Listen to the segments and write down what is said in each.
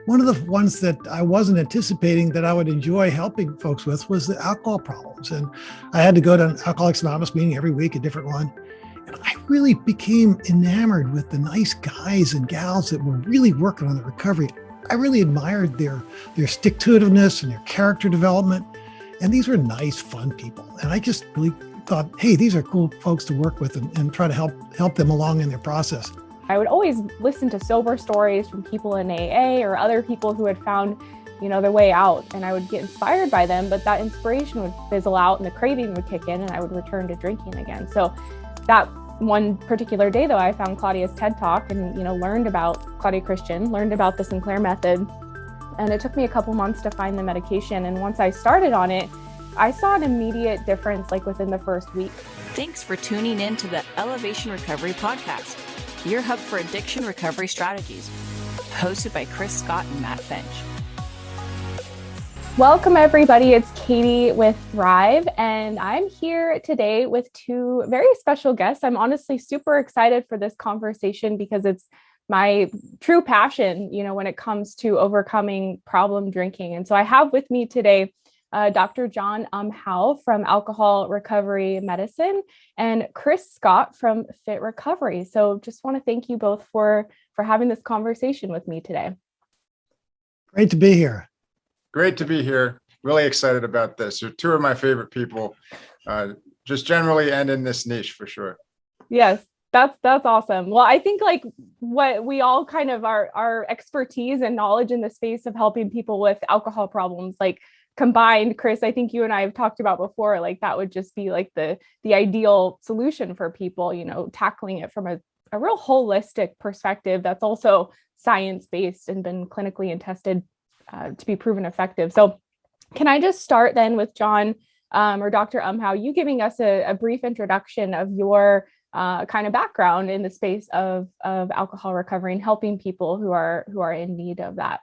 One of the ones that I wasn't anticipating that I would enjoy helping folks with was the alcohol problems. And I had to go to an Alcoholics Anonymous meeting every week, a different one. And I really became enamored with the nice guys and gals that were really working on the recovery. I really admired their stick-to-itiveness and their character development. And these were nice, fun people. And I just really thought, hey, these are cool folks to work with and try to help them along in their process. I would always listen to sober stories from people in AA or other people who had found, their way out, and I would get inspired by them, but that inspiration would fizzle out and the craving would kick in and I would return to drinking again. So that one particular day though, I found Claudia's TED Talk and, learned about Claudia Christian, learned about the Sinclair method. And it took me a couple months to find the medication. And once I started on it, I saw an immediate difference like within the first week. Thanks for tuning in to the Elevation Recovery Podcast, your hub for addiction recovery strategies, hosted by Chris Scott and Matt Finch. Welcome everybody, it's Katie with Thrive, and I'm here today with two very special guests. I'm honestly super excited for this conversation because it's my true passion, when it comes to overcoming problem drinking. And so I have with me today Dr. John Umhau from Alcohol Recovery Medicine and Chris Scott from Fit Recovery. So just want to thank you both for having this conversation with me today. Great to be here. Great to be here. Really excited about this. You're two of my favorite people, just generally and in this niche for sure. Yes. That's awesome. Well, I think like what we all kind of our expertise and knowledge in the space of helping people with alcohol problems, like combined, Chris, I think you and I have talked about before, like that would just be like the ideal solution for people, tackling it from a real holistic perspective that's also science-based and been clinically and tested to be proven effective. So can I just start then with John or Dr. Umhau, you giving us a brief introduction of your kind of background in the space of alcohol recovery and helping people who are in need of that.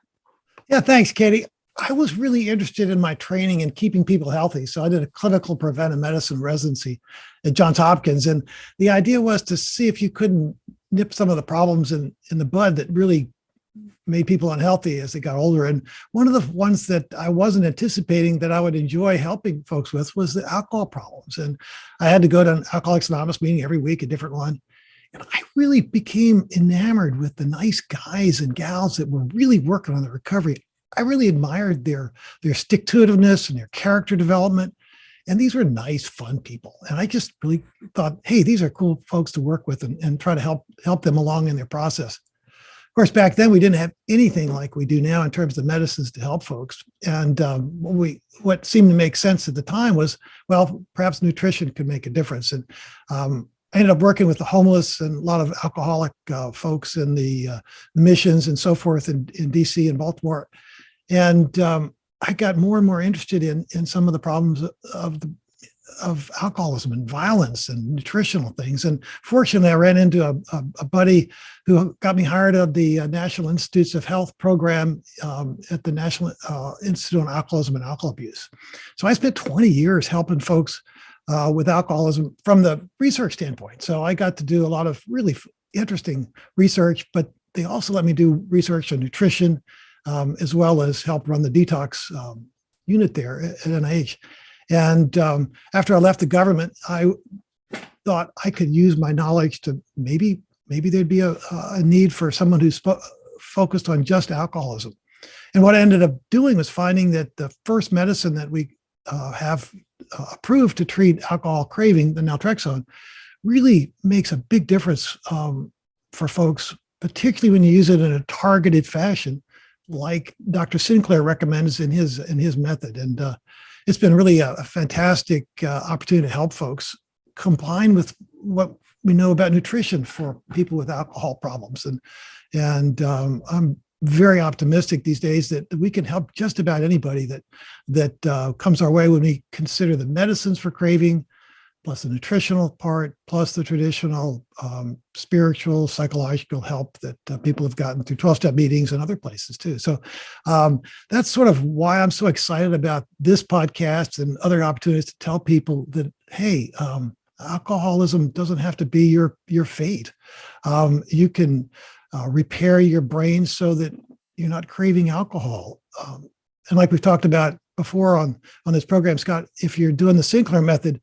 Yeah, thanks, Katie. I was really interested in my training in keeping people healthy. So I did a clinical preventive medicine residency at Johns Hopkins. And the idea was to see if you couldn't nip some of the problems in the bud that really made people unhealthy as they got older. And one of the ones that I wasn't anticipating that I would enjoy helping folks with was the alcohol problems. And I had to go to an Alcoholics Anonymous meeting every week, a different one. And I really became enamored with the nice guys and gals that were really working on the recovery. I really admired their stick-to-itiveness and their character development. And these were nice, fun people. And I just really thought, hey, these are cool folks to work with and try to help them along in their process. Of course, back then we didn't have anything like we do now in terms of medicines to help folks. And what seemed to make sense at the time was, well, perhaps nutrition could make a difference. And I ended up working with the homeless and a lot of alcoholic folks in the missions and so forth in DC and Baltimore. And I got more and more interested in some of the problems of alcoholism and violence and nutritional things. And fortunately, I ran into a buddy who got me hired at the National Institutes of Health program at the National Institute on Alcoholism and Alcohol Abuse. So I spent 20 years helping folks with alcoholism from the research standpoint. So I got to do a lot of really interesting research, but they also let me do research on nutrition, as well as help run the detox unit there at NIH. And after I left the government, I thought I could use my knowledge to maybe there'd be a need for someone who's focused on just alcoholism. And what I ended up doing was finding that the first medicine that we have approved to treat alcohol craving, the naltrexone, really makes a big difference for folks, particularly when you use it in a targeted fashion, like Dr. Sinclair recommends in his method. And it's been really a fantastic opportunity to help folks combine with what we know about nutrition for people with alcohol problems. And I'm very optimistic these days that we can help just about anybody that comes our way when we consider the medicines for craving, plus the nutritional part, plus the traditional spiritual, psychological help that people have gotten through 12-step meetings and other places too. So that's sort of why I'm so excited about this podcast and other opportunities to tell people that, hey, alcoholism doesn't have to be your fate. You can repair your brain so that you're not craving alcohol. And like we've talked about before on this program, Scott, if you're doing the Sinclair method,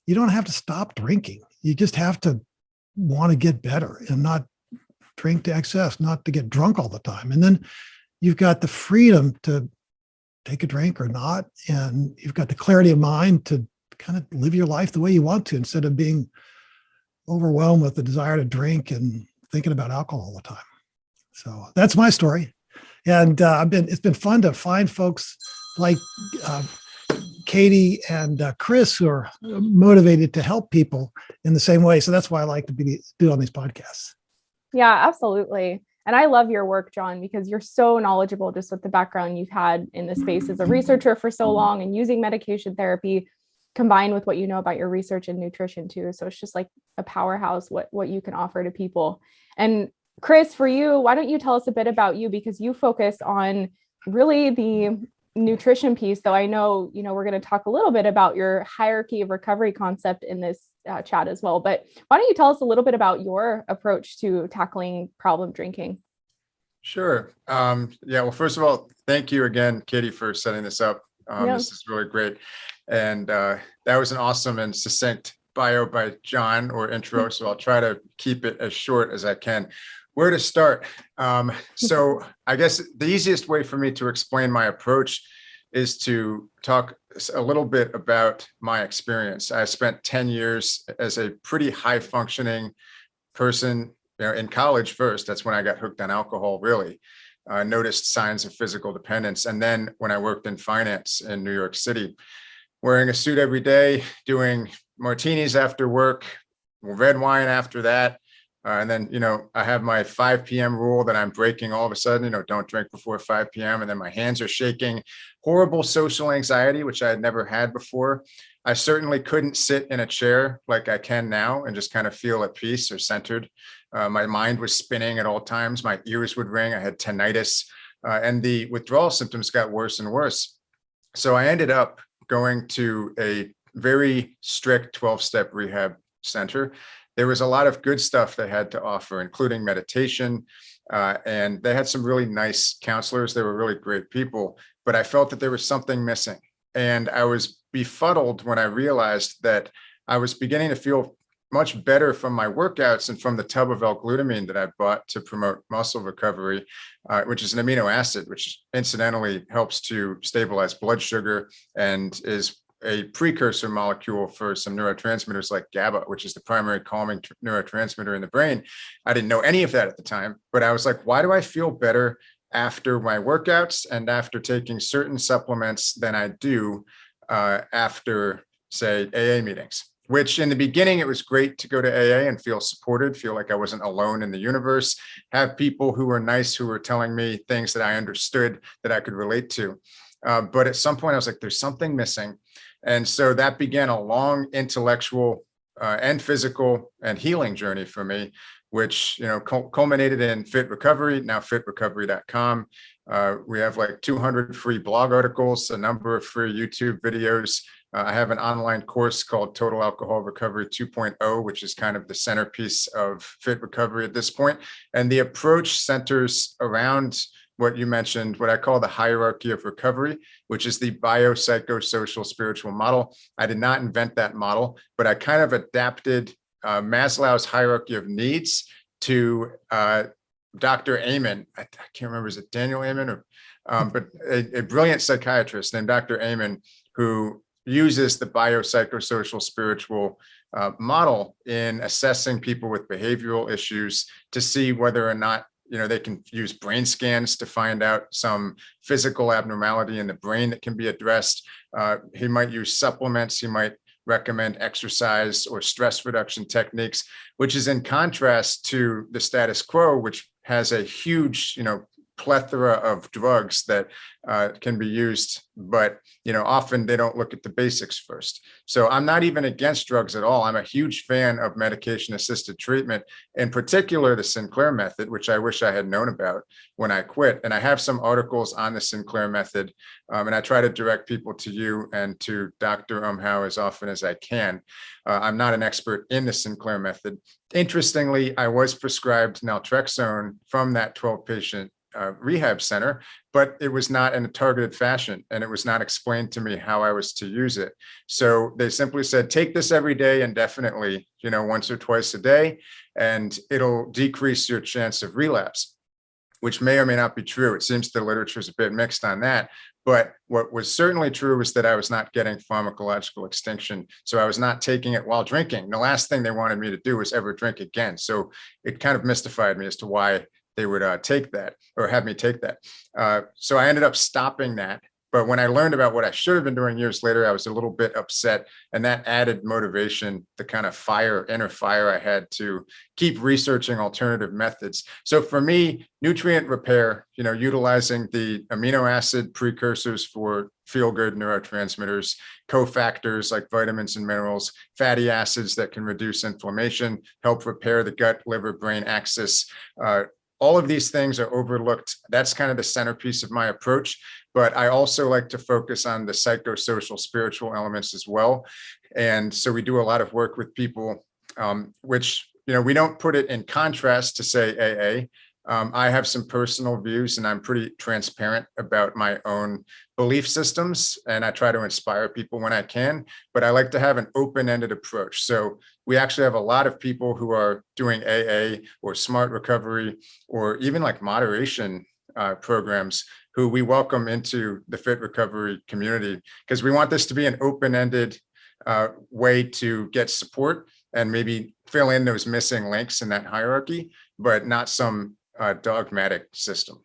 you don't have to stop drinking. You just have to want to get better and not drink to excess, not to get drunk all the time. And then you've got the freedom to take a drink or not. And you've got the clarity of mind to kind of live your life the way you want to, instead of being overwhelmed with the desire to drink and thinking about alcohol all the time. So that's my story. And it's been fun to find folks like Katie and Chris who are motivated to help people in the same way. So that's why I like to do on these podcasts. Yeah, absolutely. And I love your work, John, because you're so knowledgeable just with the background you've had in the space as a researcher for so long and using medication therapy combined with what you know about your research and nutrition too. So it's just like a powerhouse, what you can offer to people. And Chris, for you, why don't you tell us a bit about you, because you focus on really the nutrition piece, though I know, we're going to talk a little bit about your hierarchy of recovery concept in this chat as well. But why don't you tell us a little bit about your approach to tackling problem drinking? Sure. Well, first of all, thank you again, Katie, for setting this up. This is really great. And that was an awesome and succinct bio by John, or intro. So I'll try to keep it as short as I can. Where to start? So I guess the easiest way for me to explain my approach is to talk a little bit about my experience. I spent 10 years as a pretty high functioning person, in college first. That's when I got hooked on alcohol, really. Noticed signs of physical dependence. And then when I worked in finance in New York City, wearing a suit every day, doing martinis after work, red wine after that. And then, I have my 5 p.m. rule that I'm breaking all of a sudden, don't drink before 5 p.m. And then my hands are shaking, horrible social anxiety, which I had never had before. I certainly couldn't sit in a chair like I can now and just kind of feel at peace or centered. My mind was spinning at all times. My ears would ring. I had tinnitus, and the withdrawal symptoms got worse and worse. So I ended up going to a very strict 12-step rehab center. There was a lot of good stuff they had to offer, including meditation. And they had some really nice counselors. They were really great people, but I felt that there was something missing. And I was befuddled when I realized that I was beginning to feel much better from my workouts and from the tub of L-glutamine that I bought to promote muscle recovery, which is an amino acid, which incidentally helps to stabilize blood sugar and is a precursor molecule for some neurotransmitters like GABA, which is the primary calming neurotransmitter in the brain. I didn't know any of that at the time, but I was like, why do I feel better after my workouts and after taking certain supplements than I do after, say, AA meetings? Which in the beginning, it was great to go to AA and feel supported, feel like I wasn't alone in the universe, have people who were nice, who were telling me things that I understood that I could relate to. But at some point I was like, there's something missing. And so that began a long intellectual and physical and healing journey for me, which, culminated in Fit Recovery, now fitrecovery.com. We have like 200 free blog articles, a number of free YouTube videos. I have an online course called Total Alcohol Recovery 2.0, which is kind of the centerpiece of Fit Recovery at this point. And the approach centers around what you mentioned, what I call the hierarchy of recovery, which is the biopsychosocial spiritual model. I did not invent that model, but I kind of adapted Maslow's hierarchy of needs to Dr. Amen. I can't remember, is it Daniel Amen? Or, but a brilliant psychiatrist named Dr. Amen, who uses the biopsychosocial spiritual model in assessing people with behavioral issues to see whether or not they can use brain scans to find out some physical abnormality in the brain that can be addressed. He might use supplements. He might recommend exercise or stress reduction techniques, which is in contrast to the status quo, which has a huge, plethora of drugs that can be used, but often they don't look at the basics first. So I'm not even against drugs at all. I'm a huge fan of medication-assisted treatment, in particular the Sinclair method, which I wish I had known about when I quit. And I have some articles on the Sinclair method, and I try to direct people to you and to Dr. Umhau as often as I can. I'm not an expert in the Sinclair method. Interestingly, I was prescribed naltrexone from that 12-patient rehab center, but it was not in a targeted fashion, and it was not explained to me how I was to use it. So they simply said, take this every day indefinitely, once or twice a day, and it'll decrease your chance of relapse, which may or may not be true. It seems the literature is a bit mixed on that. But what was certainly true was that I was not getting pharmacological extinction. So I was not taking it while drinking. The last thing they wanted me to do was ever drink again. So it kind of mystified me as to why they would take that or have me take that. So I ended up stopping that. But when I learned about what I should have been doing years later, I was a little bit upset, and that added motivation, the kind of inner fire I had to keep researching alternative methods. So for me, nutrient repair, utilizing the amino acid precursors for feel-good neurotransmitters, cofactors like vitamins and minerals, fatty acids that can reduce inflammation, help repair the gut, liver, brain axis. All of these things are overlooked. That's kind of the centerpiece of my approach. But I also like to focus on the psychosocial, spiritual elements as well. And so we do a lot of work with people, which, we don't put it in contrast to, say, AA. I have some personal views, and I'm pretty transparent about my own belief systems, and I try to inspire people when I can, but I like to have an open-ended approach. So we actually have a lot of people who are doing AA or smart recovery or even like moderation programs who we welcome into the fit recovery community, because we want this to be an open-ended way to get support and maybe fill in those missing links in that hierarchy, but not some dogmatic system.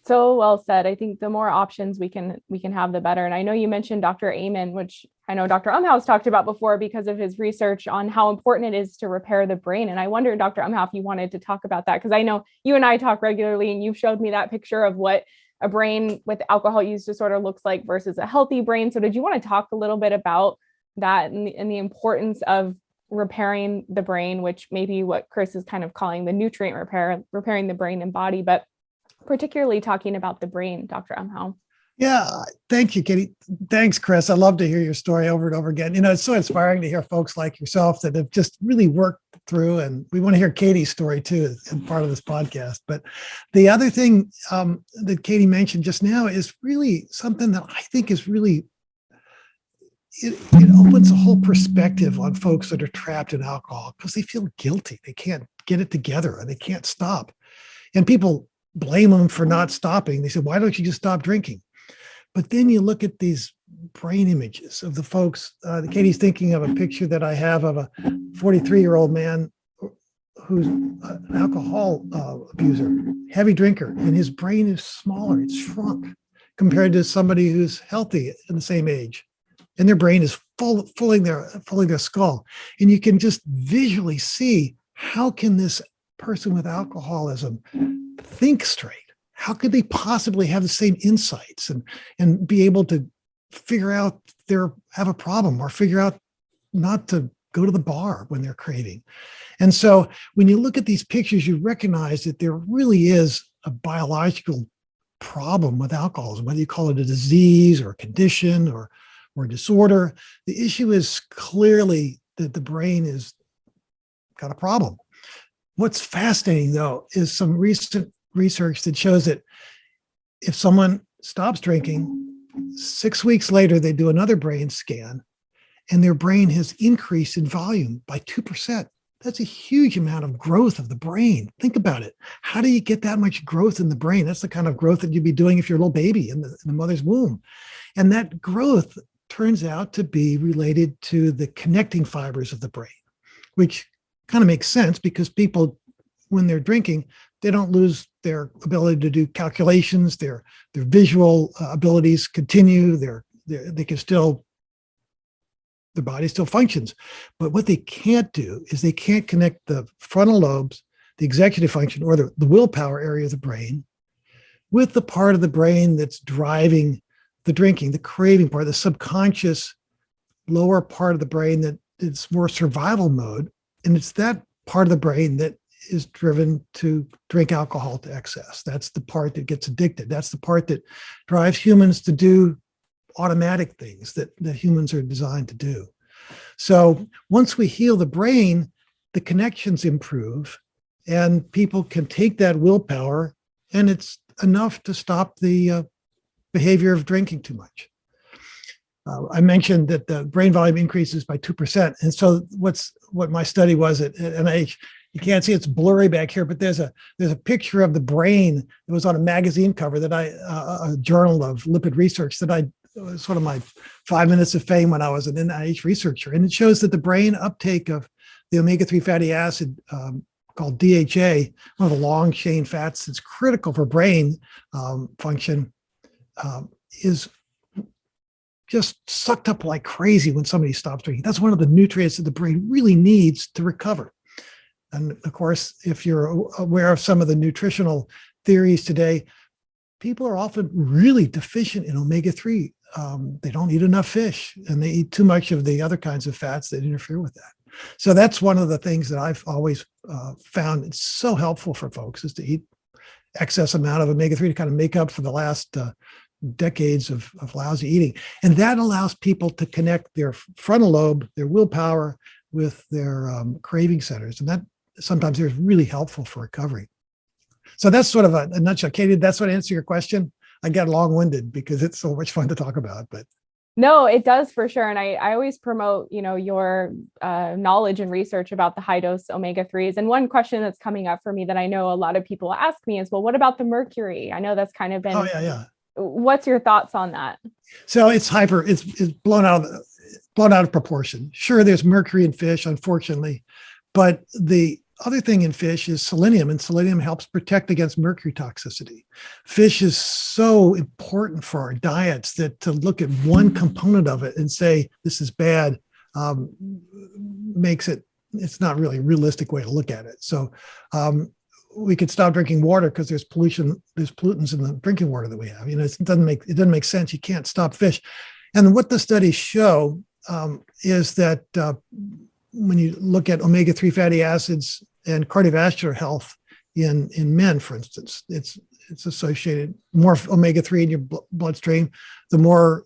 So well said. I think the more options we can have, the better. And I know you mentioned Dr. Amen, which I know Dr. Umhau has talked about before because of his research on how important it is to repair the brain. And I wonder, Dr. Umhau, if you wanted to talk about that, because I know you and I talk regularly, and you've showed me that picture of what a brain with alcohol use disorder looks like versus a healthy brain. So did you want to talk a little bit about that and the importance of repairing the brain, which may be what Chris is kind of calling the nutrient repair, repairing the brain and body, but particularly talking about the brain, Dr. Umhau? Yeah, thank you, Katie. Thanks, Chris. I love to hear your story over and over again. It's so inspiring to hear folks like yourself that have just really worked through, and we want to hear Katie's story too as part of this podcast. But the other thing that Katie mentioned just now is really something that I think is really, it opens a whole perspective on folks that are trapped in alcohol because they feel guilty. They can't get it together and they can't stop. And people blame them for not stopping. They say, why don't you just stop drinking? But then you look at these brain images of the folks. Katie's thinking of a picture that I have of a 43-year-old man who's an alcohol abuser, heavy drinker, and his brain is smaller. It's shrunk compared to somebody who's healthy in the same age. And their brain is filling their skull. And you can just visually see, how can this person with alcoholism think straight? How could they possibly have the same insights and be able to figure out have a problem, or figure out not to go to the bar when they're craving? And so when you look at these pictures, you recognize that there really is a biological problem with alcoholism, whether you call it a disease or a condition or disorder. The issue is clearly that the brain has got a problem. What's fascinating, though, is some recent research that shows that if someone stops drinking, 6 weeks later, they do another brain scan, and their brain has increased in volume by 2%. That's a huge amount of growth of the brain. Think about it. How do you get that much growth in the brain? That's the kind of growth that you'd be doing if you're a little baby in the mother's womb. And that growth turns out to be related to the connecting fibers of the brain, which kind of makes sense because people, when they're drinking, they don't lose their ability to do calculations. Their visual abilities continue. They can still, their body still functions. But what they can't do is they can't connect the frontal lobes, the executive function, or the willpower area of the brain with the part of the brain that's driving the drinking, the craving part, the subconscious lower part of the brain that is more survival mode. And it's that part of the brain that is driven to drink alcohol to excess. That's the part that gets addicted. That's the part that drives humans to do automatic things that humans are designed to do. So once we heal the brain, the connections improve, And people can take that willpower, and it's enough to stop the behavior of drinking too much. I mentioned that the brain volume increases by 2%. And so what my study was at NIH, you can't see, it's blurry back here, but there's a picture of the brain that was on a magazine cover that a journal of lipid research that was sort of my 5 minutes of fame when I was an NIH researcher. And it shows that the brain uptake of the omega-3 fatty acid called DHA, one of the long chain fats that's critical for brain function, is just sucked up like crazy when somebody stops drinking. That's one of the nutrients that the brain really needs to recover. And of course, if you're aware of some of the nutritional theories today, people are often really deficient in omega-3. They don't eat enough fish, and they eat too much of the other kinds of fats that interfere with that. So that's one of the things that I've always found it's so helpful for folks, is to eat excess amount of omega-3 to kind of make up for the last decades of lousy eating. And that allows people to connect their frontal lobe, their willpower, with their craving centers. And that sometimes is really helpful for recovery. So that's sort of a nutshell. Katie, that's what answer your question. I got long-winded because it's so much fun to talk about, but. No, it does for sure. And I always promote, your knowledge and research about the high dose omega-3s. And one question that's coming up for me that I know a lot of people ask me is, well, what about the mercury? I know that's kind of been, What's your thoughts on that? So it's blown out of proportion. Sure, there's mercury in fish, unfortunately, but the other thing in fish is selenium, and selenium helps protect against mercury toxicity. Fish is so important for our diets that to look at one component of it and say this is bad makes it's not really a realistic way to look at it. So we could stop drinking water because there's pollutants in the drinking water that we have. It doesn't make sense. You can't stop fish. And what the studies show is that when you look at omega-3 fatty acids and cardiovascular health in men, for instance, it's associated. More omega-3 in your bloodstream, the more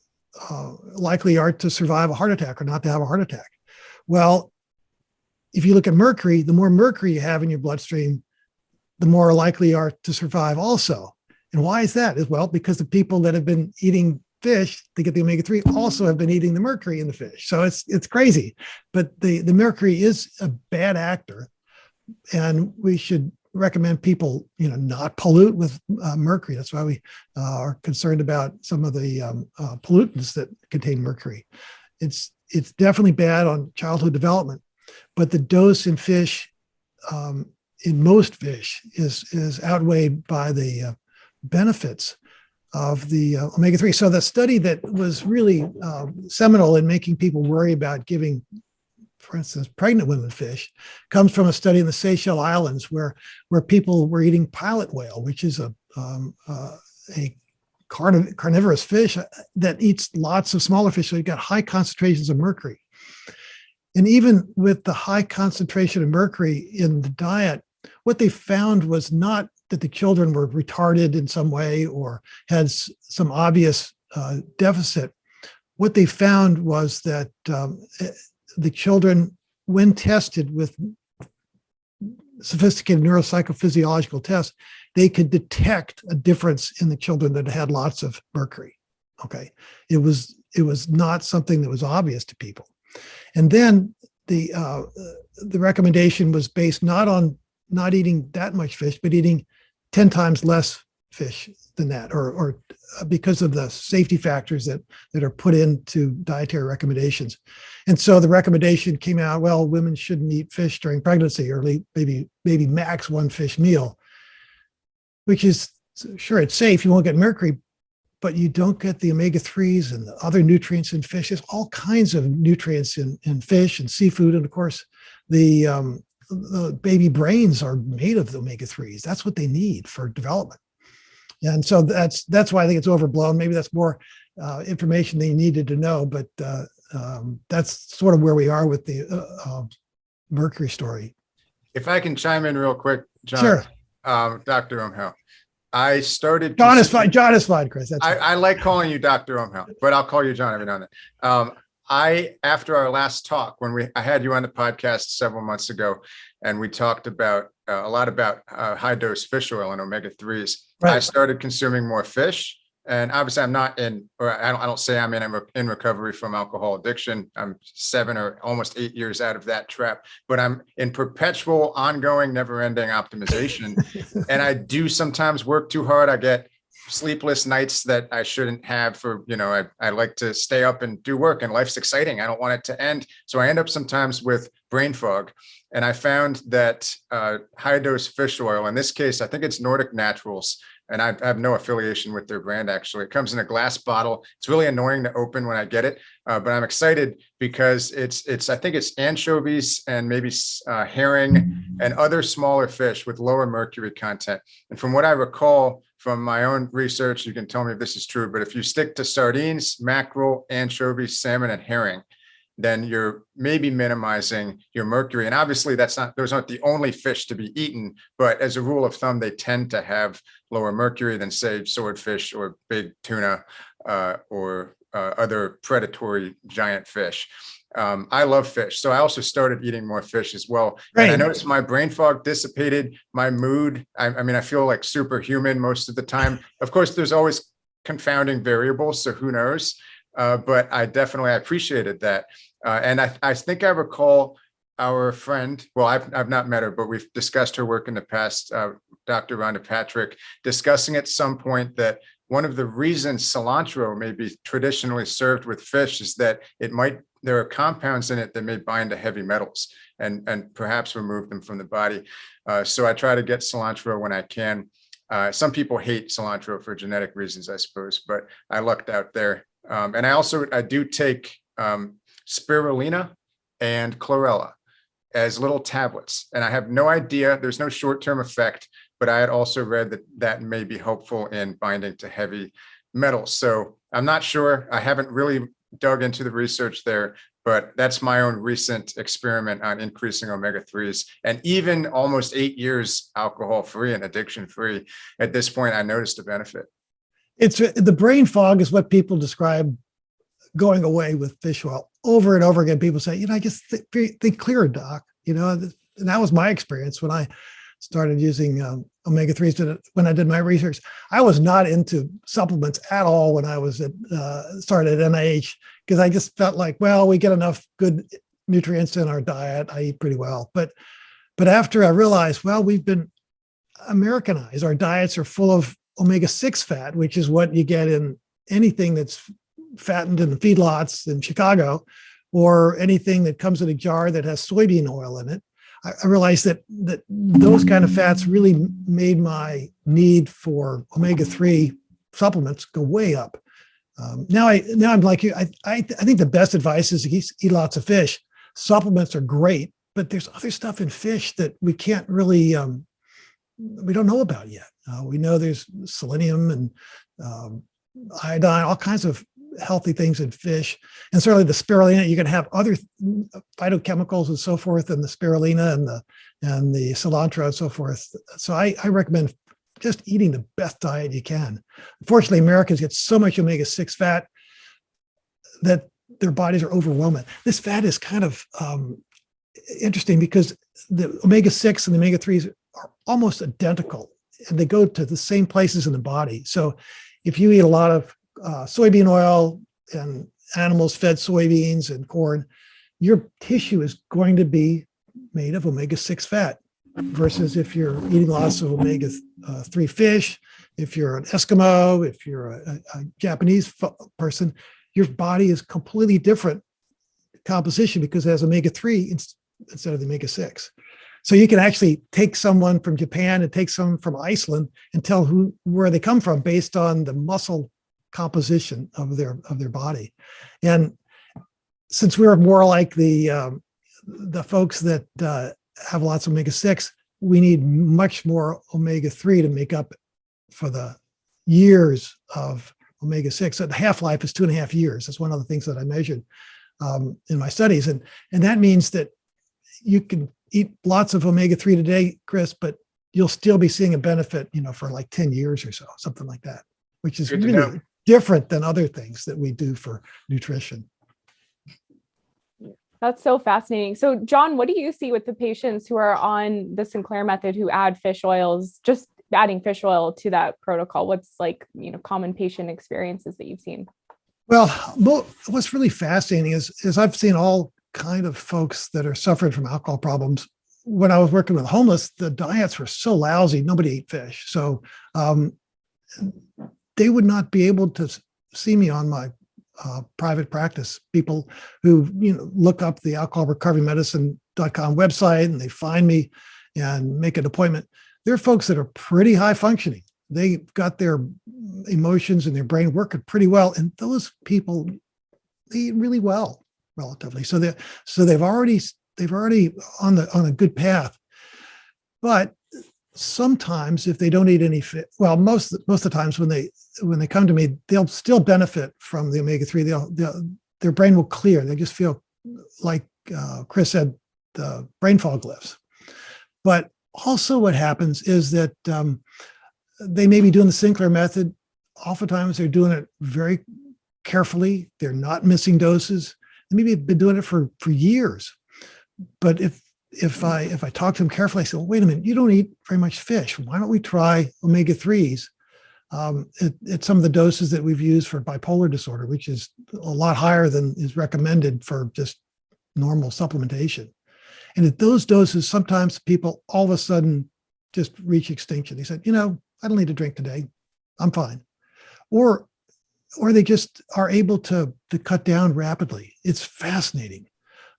likely you are to survive a heart attack or not to have a heart attack. Well, if you look at mercury, the more mercury you have in your bloodstream, the more likely you are to survive also. And why is that? Well, because the people that have been eating fish to get the omega-3 also have been eating the mercury in the fish. So it's crazy. But the mercury is a bad actor, and we should recommend people not pollute with mercury. That's why we are concerned about some of the pollutants that contain mercury. It's definitely bad on childhood development, but the dose in fish, in most fish, is outweighed by the benefits of the omega-3. So the study that was really seminal in making people worry about giving, for instance, pregnant women fish, comes from a study in the Seychelles Islands where people were eating pilot whale, which is a carnivorous fish that eats lots of smaller fish. So you got high concentrations of mercury. And even with the high concentration of mercury in the diet, what they found was not that the children were retarded in some way or had some obvious deficit. What they found was that the children, when tested with sophisticated neuropsychophysiological tests, they could detect a difference in the children that had lots of mercury. Okay, it was not something that was obvious to people. And then the recommendation was based not on not eating that much fish, but eating 10 times less fish than that, or because of the safety factors that are put into dietary recommendations. And so the recommendation came out, well, women shouldn't eat fish during pregnancy, or maybe max one fish meal, which is, sure, it's safe, you won't get mercury, but you don't get the omega-3s and the other nutrients in fish. There's all kinds of nutrients in fish and seafood. And of course, the baby brains are made of the omega-3s. That's what they need for development. And so that's why I think it's overblown. Maybe that's more information than you needed to know, but that's sort of where we are with the mercury story. If I can chime in real quick, John. Sure. Dr. Umhau. I started. John is fine. John is fine, Chris. I like calling you Dr. Umhau, but I'll call you John every now and then. After our last talk, when I had you on the podcast several months ago, and we talked about a lot about high dose fish oil and omega-3s. Right. I started consuming more fish. And obviously I'm not in, or I don't say I'm in recovery from alcohol addiction. I'm 7 or almost 8 years out of that trap, but I'm in perpetual, ongoing, never ending optimization. And I do sometimes work too hard. I get sleepless nights that I shouldn't have for, I like to stay up and do work, and life's exciting. I don't want it to end. So I end up sometimes with brain fog. And I found that high dose fish oil, in this case, I think it's Nordic Naturals, and I have no affiliation with their brand, actually. It comes in a glass bottle. It's really annoying to open when I get it, but I'm excited because I think it's anchovies and maybe herring and other smaller fish with lower mercury content. And from what I recall from my own research, you can tell me if this is true, but if you stick to sardines, mackerel, anchovies, salmon, and herring, then you're maybe minimizing your mercury. And obviously those aren't the only fish to be eaten, but as a rule of thumb, they tend to have lower mercury than, say, swordfish or big tuna or other predatory giant fish. I love fish, so I also started eating more fish as well. Right. And I noticed my brain fog dissipated, my mood. I mean, I feel like superhuman most of the time. Of course, there's always confounding variables, so who knows? But I appreciated that. And I think I recall our friend, well, I've not met her, but we've discussed her work in the past, Dr. Rhonda Patrick, discussing at some point that one of the reasons cilantro may be traditionally served with fish is that there are compounds in it that may bind to heavy metals and perhaps remove them from the body. So I try to get cilantro when I can. Some people hate cilantro for genetic reasons, I suppose, but I lucked out there. And I do take spirulina and chlorella as little tablets. And I have no idea, there's no short-term effect, but I had also read that may be helpful in binding to heavy metals. So I'm not sure. I haven't really dug into the research there, but that's my own recent experiment on increasing omega-3s. And even almost 8 years alcohol-free and addiction-free, at this point, I noticed a benefit. It's the brain fog is what people describe going away with fish oil. Over and over again, people say, I just think clearer, doc. And that was my experience when I started using omega-3s. When I did my research, I was not into supplements at all when I was started at NIH, because I just felt like, well, we get enough good nutrients in our diet. I eat pretty well. But after I realized, well, we've been Americanized. Our diets are full of omega-6 fat, which is what you get in anything that's fattened in the feedlots in Chicago, or anything that comes in a jar that has soybean oil in it. I realized that those kind of fats really made my need for omega-3 supplements go way up. Now I'm like you. I think the best advice is to eat lots of fish. Supplements are great, but there's other stuff in fish that we can't really we don't know about yet. We know there's selenium and iodine, all kinds of healthy things in fish, and certainly the spirulina. You can have other phytochemicals and so forth in the spirulina and the cilantro and so forth. So I recommend just eating the best diet you can. Unfortunately, Americans get so much omega-6 fat that their bodies are overwhelming. This fat is kind of interesting because the omega-6 and the omega-3s are almost identical, and they go to the same places in the body. So if you eat a lot of soybean oil and animals fed soybeans and corn, your tissue is going to be made of omega-6 fat, versus if you're eating lots of omega-3 fish, if you're an Eskimo, if you're a Japanese person, your body is completely different composition because it has omega-3 instead of the omega-6. So you can actually take someone from Japan and take someone from Iceland and tell where they come from based on the muscle composition of their body. And since we're more like the folks that have lots of omega-6, we need much more omega-3 to make up for the years of omega-6. So the half-life is 2.5 years. That's one of the things that I measured in my studies. And that means that you can eat lots of omega-3 today, Chris, but you'll still be seeing a benefit, for like 10 years or so, something like that, which is really different than other things that we do for nutrition. That's so fascinating. So, John, what do you see with the patients who are on the Sinclair method who add fish oils, just adding fish oil to that protocol? What's like, common patient experiences that you've seen? Well, what's really fascinating is I've seen all kind of folks that are suffering from alcohol problems. When I was working with homeless, the diets were so lousy, nobody ate fish. So they would not be able to see me on my private practice. People who look up the alcoholrecoverymedicine.com website and they find me and make an appointment. They're folks that are pretty high functioning. They've got their emotions and their brain working pretty well, and those people, they eat really well relatively. So they've already on a good path. But sometimes if they don't eat any most of the times when they come to me, they'll still benefit from the omega-3. Their brain will clear. They just feel like Chris said, the brain fog lifts. But also what happens is that they may be doing the Sinclair method. Oftentimes they're doing it very carefully. They're not missing doses. They maybe have been doing it for years. But if I talk to them carefully, I say, well, wait a minute, you don't eat very much fish. Why don't we try omega-3s at some of the doses that we've used for bipolar disorder, which is a lot higher than is recommended for just normal supplementation. And at those doses, sometimes people all of a sudden just reach extinction. They said, I don't need to drink today. I'm fine. Or they just are able to cut down rapidly. It's fascinating.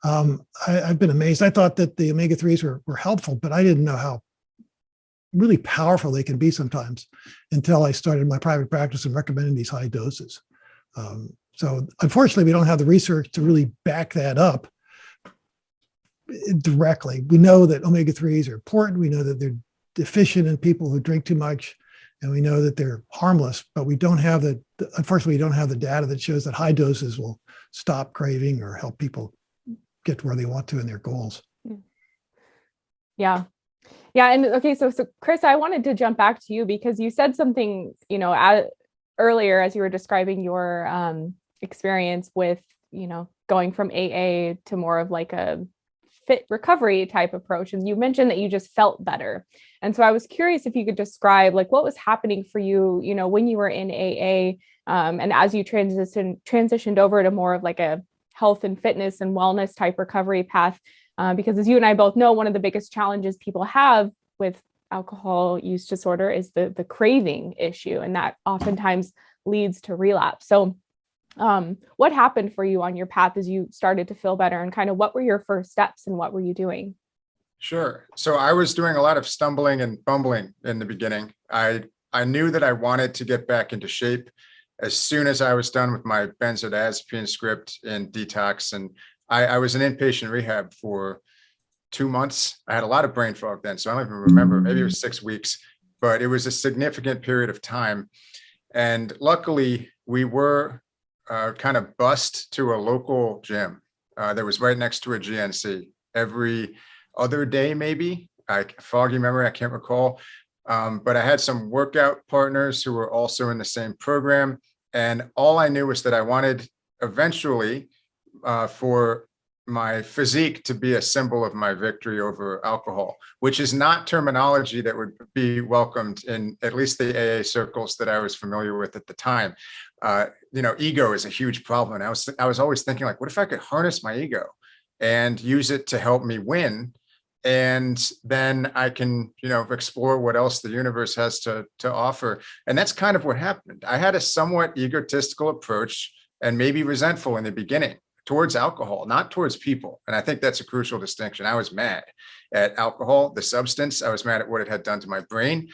I've been amazed. I thought that the omega-3s were helpful, but I didn't know how really powerful they can be sometimes until I started my private practice and recommending these high doses. So unfortunately, we don't have the research to really back that up directly. We know that omega-3s are important. We know that they're deficient in people who drink too much, and we know that they're harmless, but unfortunately, we don't have the data that shows that high doses will stop craving or help people get to where they want to in their goals. Yeah. And okay, so Chris, I wanted to jump back to you because you said something, earlier as you were describing your experience with, going from AA to more of like a fit recovery type approach. And you mentioned that you just felt better. And so I was curious if you could describe like what was happening for you, when you were in AA and as you transitioned over to more of like a health and fitness and wellness type recovery path. Because as you and I both know, one of the biggest challenges people have with alcohol use disorder is the craving issue. And that oftentimes leads to relapse. So what happened for you on your path as you started to feel better, and kind of what were your first steps and what were you doing? Sure. So I was doing a lot of stumbling and bumbling in the beginning. I knew that I wanted to get back into shape as soon as I was done with my benzodiazepine script and detox. And I was in inpatient rehab for 2 months. I had a lot of brain fog then, so I don't even remember. Maybe it was 6 weeks, but it was a significant period of time. And luckily, we were kind of bused to a local gym that was right next to a GNC. Every other day, maybe. Foggy memory, I can't recall. But I had some workout partners who were also in the same program. And all I knew was that I wanted eventually for my physique to be a symbol of my victory over alcohol, which is not terminology that would be welcomed in at least the AA circles that I was familiar with at the time. Ego is a huge problem. And I was always thinking, like, what if I could harness my ego and use it to help me win? And then I can, explore what else the universe has to offer. And that's kind of what happened. I had a somewhat egotistical approach and maybe resentful in the beginning towards alcohol, not towards people. And I think that's a crucial distinction. I was mad at alcohol, the substance. I was mad at what it had done to my brain.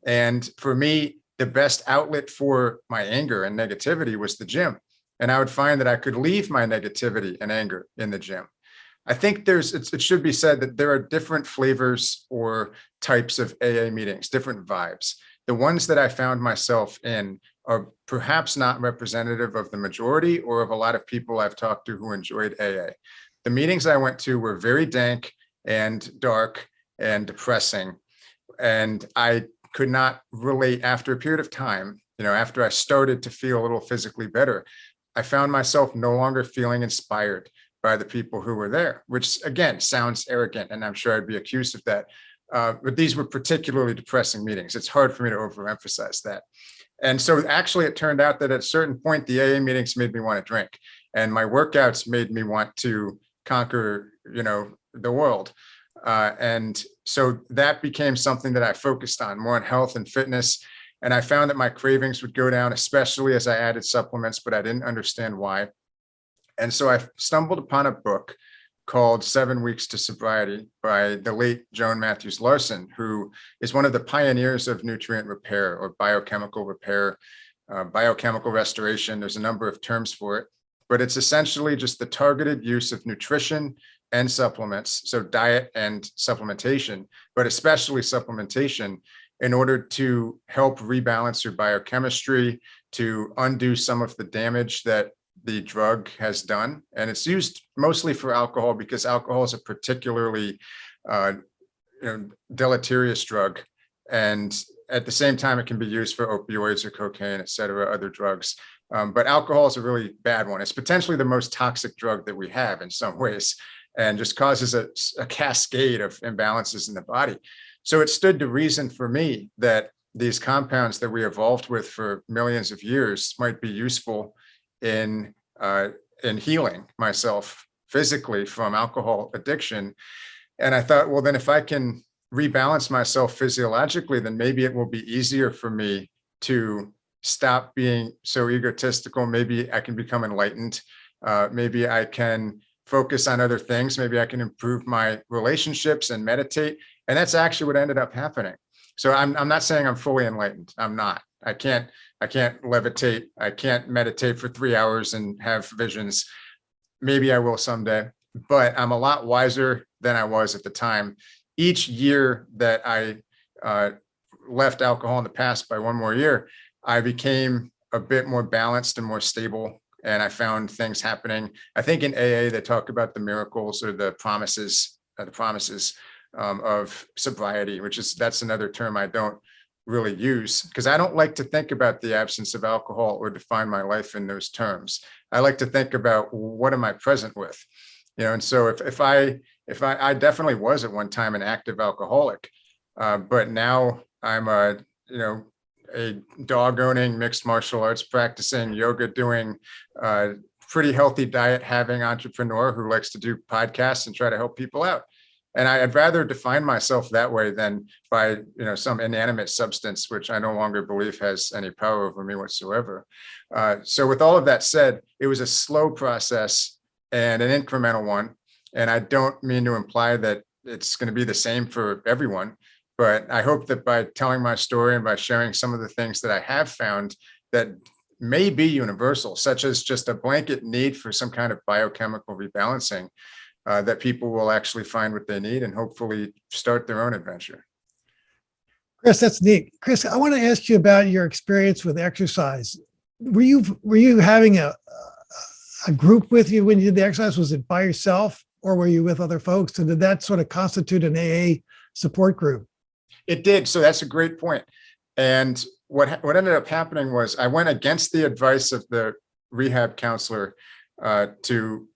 And for me, the best outlet for my anger and negativity was the gym. And I would find that I could leave my negativity and anger in the gym. I think it should be said that there are different flavors or types of AA meetings, different vibes. The ones that I found myself in are perhaps not representative of the majority or of a lot of people I've talked to who enjoyed AA. The meetings I went to were very dank and dark and depressing. And I could not relate after a period of time, after I started to feel a little physically better. I found myself no longer feeling inspired. by the people who were there, which again sounds arrogant, and I'm sure I'd be accused of that. But these were particularly depressing meetings. It's hard for me to overemphasize that. And so actually it turned out that at a certain point, the AA meetings made me want to drink, and my workouts made me want to conquer, the world. And so that became something that I focused on more on health and fitness. And I found that my cravings would go down, especially as I added supplements, but I didn't understand why. And so I stumbled upon a book called 7 Weeks to Sobriety by the late Joan Matthews Larson, who is one of the pioneers of nutrient repair or biochemical repair, biochemical restoration. There's a number of terms for it, but it's essentially just the targeted use of nutrition and supplements, so diet and supplementation, but especially supplementation, in order to help rebalance your biochemistry, to undo some of the damage that the drug has done. And it's used mostly for alcohol because alcohol is a particularly deleterious drug. And at the same time, it can be used for opioids or cocaine, et cetera, other drugs. But alcohol is a really bad one. It's potentially the most toxic drug that we have in some ways, and just causes a cascade of imbalances in the body. So it stood to reason for me that these compounds that we evolved with for millions of years might be useful in healing myself physically from alcohol addiction. And I thought, well, then if I can rebalance myself physiologically, then maybe it will be easier for me to stop being so egotistical. Maybe I can become enlightened. Maybe I can focus on other things. Maybe I can improve my relationships and meditate. And that's actually what ended up happening. So I'm not saying I'm fully enlightened. I'm not. I can't levitate. I can't meditate for 3 hours and have visions. Maybe I will someday, but I'm a lot wiser than I was at the time. Each year that I left alcohol in the past by one more year, I became a bit more balanced and more stable. And I found things happening. I think in AA, they talk about the miracles or the promises of sobriety, that's another term I don't really use, because I don't like to think about the absence of alcohol or define my life in those terms. I like to think about what am I present with, and so if I definitely was at one time an active alcoholic, but now I'm a dog owning, mixed martial arts practicing, yoga doing, pretty healthy diet having entrepreneur who likes to do podcasts and try to help people out. And I'd rather define myself that way than by, some inanimate substance, which I no longer believe has any power over me whatsoever. So with all of that said, it was a slow process and an incremental one. And I don't mean to imply that it's going to be the same for everyone, but I hope that by telling my story and by sharing some of the things that I have found that may be universal, such as just a blanket need for some kind of biochemical rebalancing, that people will actually find what they need and hopefully start their own adventure. Chris, that's neat. Chris, I want to ask you about your experience with exercise. Were you having a group with you when you did the exercise? Was it by yourself or were you with other folks? And did that sort of constitute an AA support group? It did. So that's a great point. And what ended up happening was I went against the advice of the rehab counselor to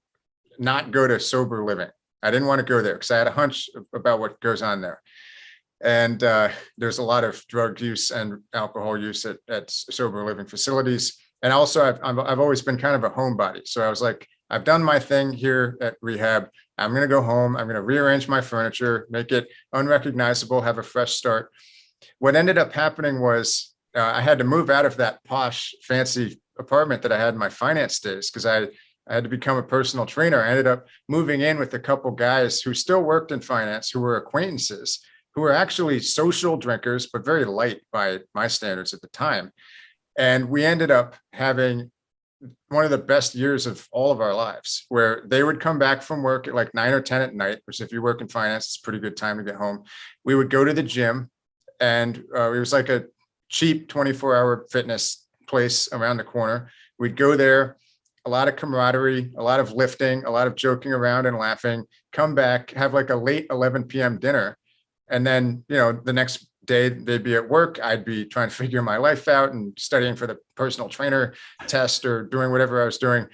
not go to sober living. I didn't want to go there because I had a hunch about what goes on there. And there's a lot of drug use and alcohol use at sober living facilities. And also I've always been kind of a homebody. So I was like, I've done my thing here at rehab. I'm going to go home. I'm going to rearrange my furniture, make it unrecognizable, have a fresh start. What ended up happening was I had to move out of that posh, fancy apartment that I had in my finance days because I had to become a personal trainer. I ended up moving in with a couple guys who still worked in finance, who were acquaintances, who were actually social drinkers, but very light by my standards at the time. And we ended up having one of the best years of all of our lives, where they would come back from work at like 9 or 10 at night, which if you work in finance, it's a pretty good time to get home. We would go to the gym, and it was like a cheap 24-hour fitness place around the corner. We'd go there, a lot of camaraderie, a lot of lifting, a lot of joking around and laughing, come back, have like a late 11 p.m. dinner. And then, the next day they'd be at work. I'd be trying to figure my life out and studying for the personal trainer test or doing whatever I was doing,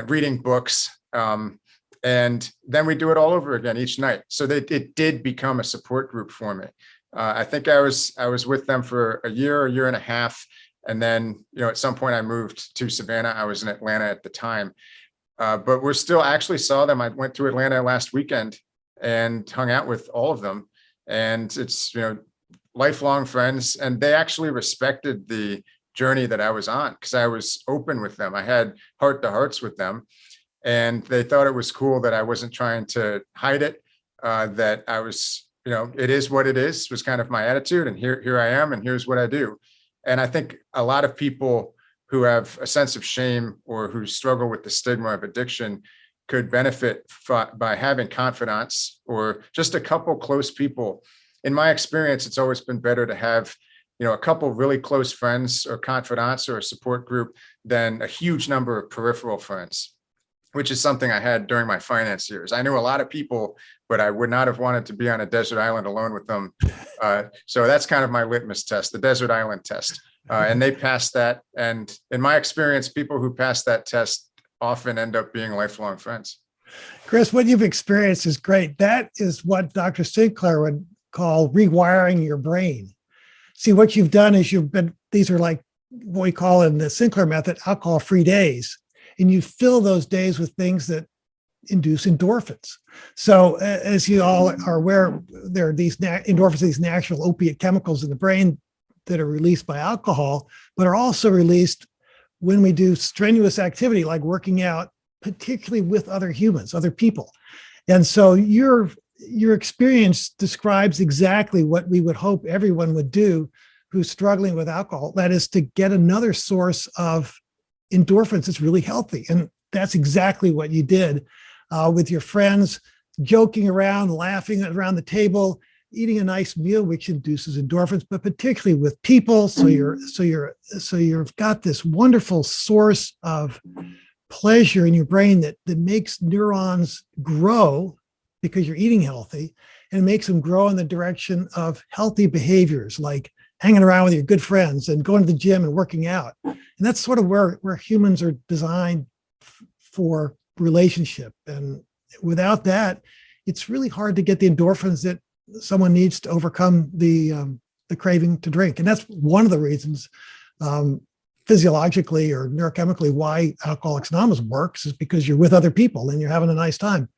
reading books. And And then we do it all over again each night. So that it did become a support group for me. I think I was with them for a year and a half. And then, at some point I moved to Savannah. I was in Atlanta at the time. But we're still actually saw them. I went to Atlanta last weekend and hung out with all of them. And it's, lifelong friends. And they actually respected the journey that I was on because I was open with them. I had heart to hearts with them. And they thought it was cool that I wasn't trying to hide it, that I was, it is what it is, was kind of my attitude. And here I am, and here's what I do. And I think a lot of people who have a sense of shame or who struggle with the stigma of addiction could benefit by having confidants or just a couple close people. In my experience, it's always been better to have, a couple really close friends or confidants or a support group than a huge number of peripheral friends, which is something I had during my finance years. I knew a lot of people, but I would not have wanted to be on a desert island alone with them. So that's kind of my litmus test, the desert island test. And they passed that. And in my experience, people who pass that test often end up being lifelong friends. Chris, what you've experienced is great. That is what Dr. Sinclair would call rewiring your brain. See, what you've done is these are like what we call in the Sinclair method, alcohol-free days. And you fill those days with things that induce endorphins. So as you all are aware, there are these endorphins, these natural opiate chemicals in the brain that are released by alcohol, but are also released when we do strenuous activity like working out, particularly with other humans, other people. And so your experience describes exactly what we would hope everyone would do who's struggling with alcohol. That is to get another source of endorphins that's really healthy. And that's exactly what you did with your friends, joking around, laughing around the table, eating a nice meal, which induces endorphins, but particularly with people. So you've got this wonderful source of pleasure in your brain that makes neurons grow because you're eating healthy, and it makes them grow in the direction of healthy behaviors like hanging around with your good friends and going to the gym and working out. And that's sort of where humans are designed for relationship. And without that, it's really hard to get the endorphins that someone needs to overcome the craving to drink. And that's one of the reasons physiologically or neurochemically why Alcoholics Anonymous works, is because you're with other people and you're having a nice time.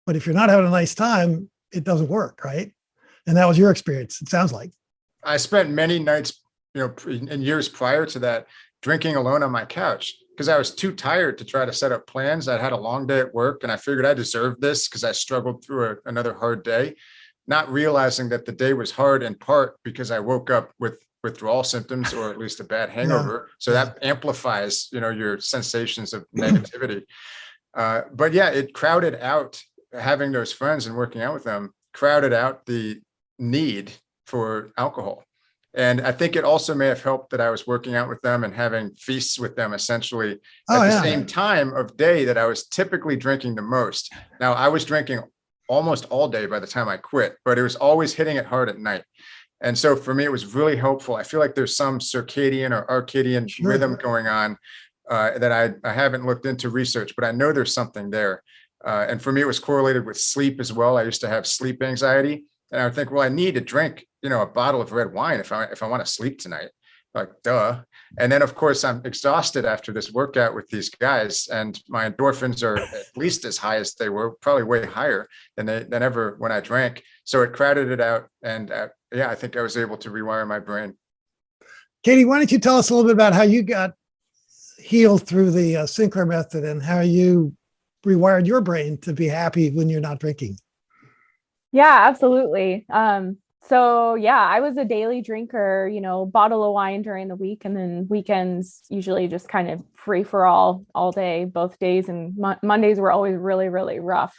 But if you're not having a nice time, it doesn't work, right? And that was your experience, it sounds like. I spent many nights, in years prior to that, drinking alone on my couch because I was too tired to try to set up plans. I had a long day at work and I figured I deserved this because I struggled through another hard day, not realizing that the day was hard in part because I woke up with withdrawal symptoms or at least a bad hangover. Yeah. So that amplifies, your sensations of negativity. But yeah, it crowded out, having those friends and working out with them crowded out the need for alcohol. And I think it also may have helped that I was working out with them and having feasts with them essentially at the same time of day that I was typically drinking the most. Now, I was drinking almost all day by the time I quit, but it was always hitting it hard at night. And so for me, it was really helpful. I feel like there's some circadian or circadian rhythm going on that I haven't looked into research, but I know there's something there. And for me, it was correlated with sleep as well. I used to have sleep anxiety. And I would think, well, I need to drink, a bottle of red wine if I want to sleep tonight. Like, duh. And then, of course, I'm exhausted after this workout with these guys, and my endorphins are at least as high as they were, probably way higher than ever when I drank. So it crowded it out. And I think I was able to rewire my brain. Katie, why don't you tell us a little bit about how you got healed through the Sinclair method and how you rewired your brain to be happy when you're not drinking? Yeah, absolutely. I was a daily drinker, bottle of wine during the week, and then weekends usually just kind of free for all day, both days. And Mondays were always really, really rough.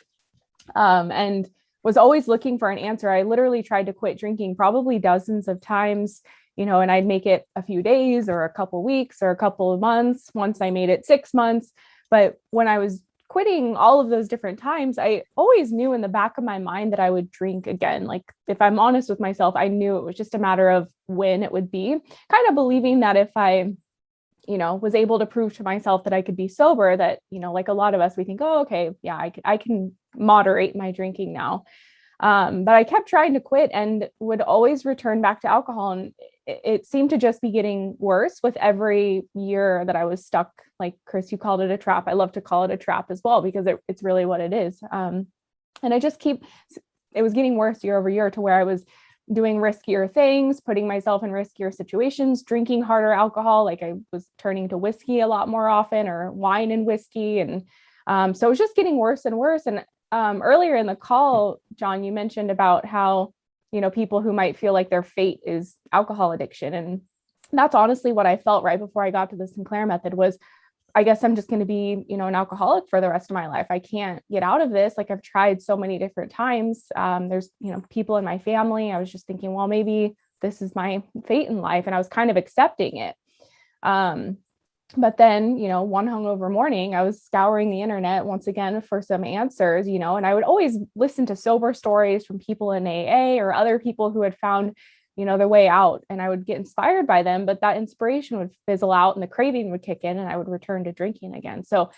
And was always looking for an answer. I literally tried to quit drinking probably dozens of times, and I'd make it a few days or a couple weeks or a couple of months. Once I made it 6 months. But when I was quitting all of those different times, I always knew in the back of my mind that I would drink again. Like, if I'm honest with myself, I knew it was just a matter of when it would be, kind of believing that if I was able to prove to myself that I could be sober, that, like a lot of us, we think, oh, okay, yeah, I can moderate my drinking now. But I kept trying to quit and would always return back to alcohol. And it seemed to just be getting worse with every year that I was stuck. Like Chris, you called it a trap. I love to call it a trap as well, because it's really what it is. And it was getting worse year over year, to where I was doing riskier things, putting myself in riskier situations, drinking harder alcohol. Like I was turning to whiskey a lot more often, or wine and whiskey. And so it was just getting worse and worse. And earlier in the call, John, you mentioned about how, people who might feel like their fate is alcohol addiction. And that's honestly what I felt right before I got to the Sinclair method was, I guess I'm just going to be, an alcoholic for the rest of my life. I can't get out of this. Like I've tried so many different times. There's, people in my family. I was just thinking, well, maybe this is my fate in life. And I was kind of accepting it. But then, one hungover morning, I was scouring the internet once again for some answers, and I would always listen to sober stories from people in AA or other people who had found, their way out, and I would get inspired by them, but that inspiration would fizzle out and the craving would kick in and I would return to drinking again. So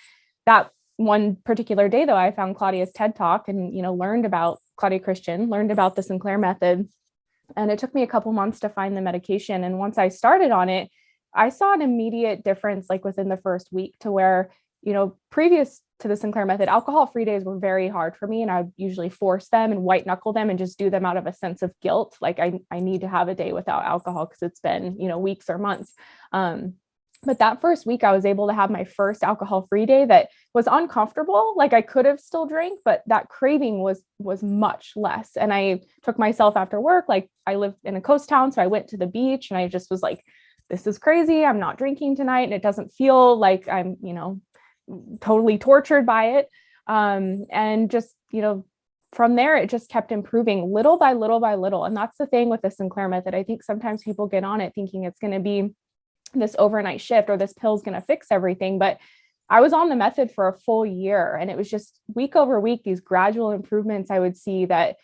that one particular day, though, I found Claudia's TED Talk and, learned about Claudia Christian, learned about the Sinclair method. And it took me a couple months to find the medication. And once I started on it, I saw an immediate difference, like within the first week, to where, previous to the Sinclair method, alcohol-free days were very hard for me. And I would usually force them and white knuckle them and just do them out of a sense of guilt. Like I need to have a day without alcohol because it's been, weeks or months. But that first week, I was able to have my first alcohol-free day that was uncomfortable. Like I could have still drank, but that craving was much less. And I took myself after work. Like I lived in a coast town, so I went to the beach and I just was like, this is crazy. I'm not drinking tonight. And it doesn't feel like I'm, totally tortured by it. And just, from there, it just kept improving little by little by little. And that's the thing with the Sinclair method. I think sometimes people get on it thinking it's going to be this overnight shift or this pill's going to fix everything. But I was on the method for a full year, and it was just week over week, these gradual improvements. I would see that,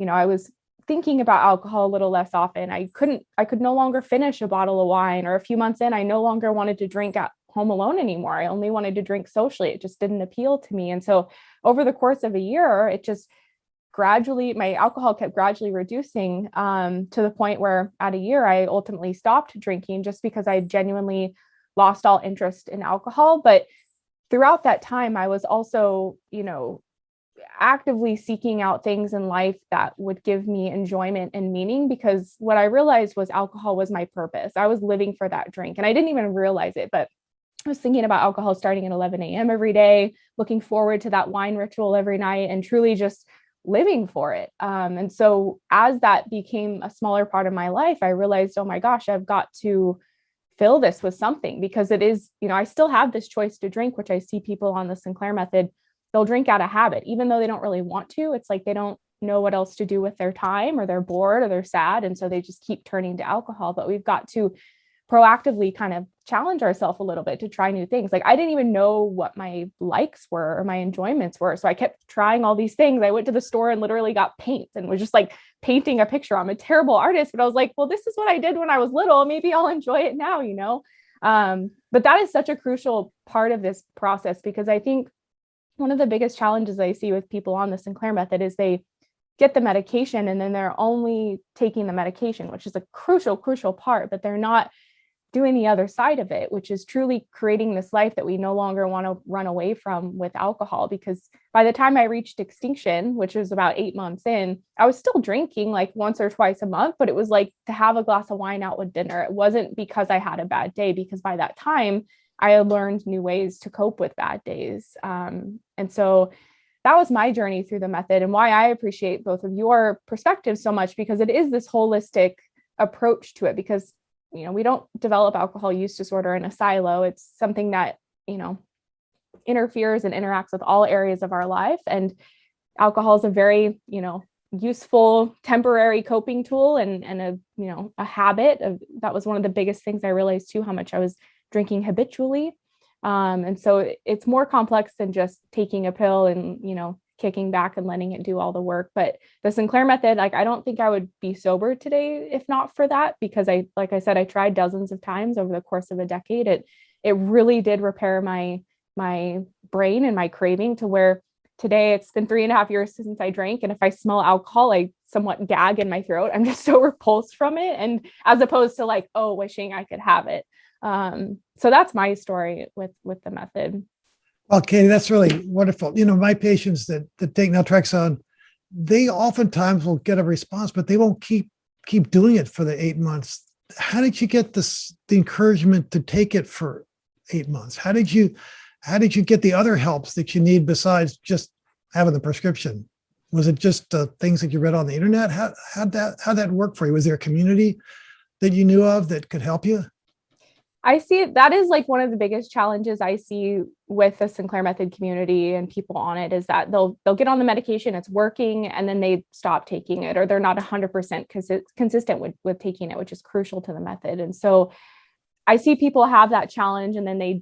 I was thinking about alcohol a little less often. I could no longer finish a bottle of wine, or a few months in, I no longer wanted to drink at home alone anymore. I only wanted to drink socially. It just didn't appeal to me. And so over the course of a year, it just my alcohol kept gradually reducing to the point where at a year, I ultimately stopped drinking just because I genuinely lost all interest in alcohol. But throughout that time, I was also, actively seeking out things in life that would give me enjoyment and meaning, because what I realized was alcohol was my purpose. I was living for that drink and I didn't even realize it, but I was thinking about alcohol starting at 11 a.m. every day, looking forward to that wine ritual every night, and truly just living for it. And so as that became a smaller part of my life, I realized, oh my gosh, I've got to fill this with something, because it is, I still have this choice to drink, which I see people on the Sinclair method, they'll drink out of habit, even though they don't really want to. It's like they don't know what else to do with their time, or they're bored, or they're sad. And so they just keep turning to alcohol. But we've got to proactively kind of challenge ourselves a little bit to try new things. Like I didn't even know what my likes were or my enjoyments were. So I kept trying all these things. I went to the store and literally got paint and was just like painting a picture. I'm a terrible artist, but I was like, well, this is what I did when I was little. Maybe I'll enjoy it now, But that is such a crucial part of this process, because I think one of the biggest challenges I see with people on the Sinclair method is they get the medication and then they're only taking the medication, which is a crucial part, but they're not doing the other side of it, which is truly creating this life that we no longer want to run away from with alcohol. Because by the time I reached extinction, which was about 8 months in, I was still drinking like once or twice a month, but it was like to have a glass of wine out with dinner. It wasn't because I had a bad day, because by that time I had learned new ways to cope with bad days. And so that was my journey through the method, and why I appreciate both of your perspectives so much, because it is this holistic approach to it. Because we don't develop alcohol use disorder in a silo. It's something that, interferes and interacts with all areas of our life. And alcohol is a very, useful temporary coping tool and a habit. That was one of the biggest things I realized too, how much I was drinking habitually. And so it's more complex than just taking a pill and, kicking back and letting it do all the work. But the Sinclair method, like, I don't think I would be sober today if not for that, because like I said, I tried dozens of times over the course of a decade. It it really did repair my brain and my craving to where today it's been 3.5 years since I drank. And if I smell alcohol, I somewhat gag in my throat. I'm just so repulsed from it. And as opposed to like, oh, wishing I could have it. So that's my story with the method. Well, Katie, that's really wonderful. My patients that take naltrexone, they oftentimes will get a response, but they won't keep doing it for the 8 months. How did you get the encouragement to take it for 8 months? How did you get the other helps that you need besides just having the prescription? Was it just things that you read on the internet? How'd that work for you? Was there a community that you knew of that could help you? I see that is like one of the biggest challenges I see with the Sinclair method community and people on it is that they'll get on the medication, it's working, and then they stop taking it, or they're not 100% consistent with taking it, which is crucial to the method. And so I see people have that challenge, and then they,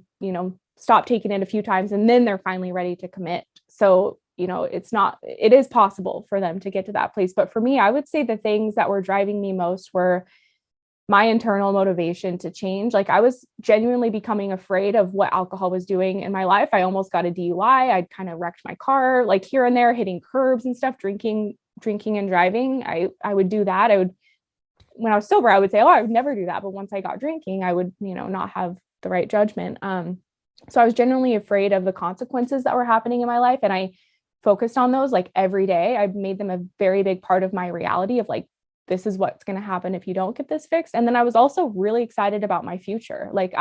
stop taking it a few times, and then they're finally ready to commit. So, it is possible for them to get to that place. But for me, I would say the things that were driving me most were my internal motivation to change. Like I was genuinely becoming afraid of what alcohol was doing in my life. I almost got a DUI. I'd kind of wrecked my car, like here and there, hitting curbs and stuff, drinking and driving. I would do that. When I was sober, I would say, oh, I would never do that. But once I got drinking, I would, not have the right judgment. So I was genuinely afraid of the consequences that were happening in my life. And I focused on those like every day. I made them a very big part of my reality of like, this is what's going to happen if you don't get this fixed. And then I was also really excited about my future. Like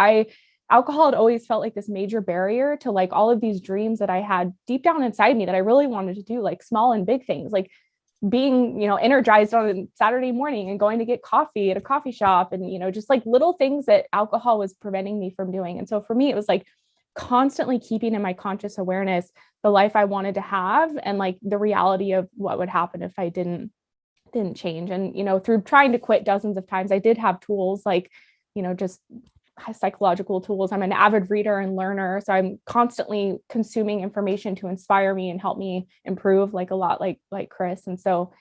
alcohol had always felt like this major barrier to like all of these dreams that I had deep down inside me that I really wanted to do, like small and big things, like being, energized on a Saturday morning and going to get coffee at a coffee shop and, just like little things that alcohol was preventing me from doing. And so for me, it was like constantly keeping in my conscious awareness the life I wanted to have and like the reality of what would happen if I didn't change. And, through trying to quit dozens of times, I did have tools like, just psychological tools. I'm an avid reader and learner. So I'm constantly consuming information to inspire me and help me improve, like a lot like Chris. And so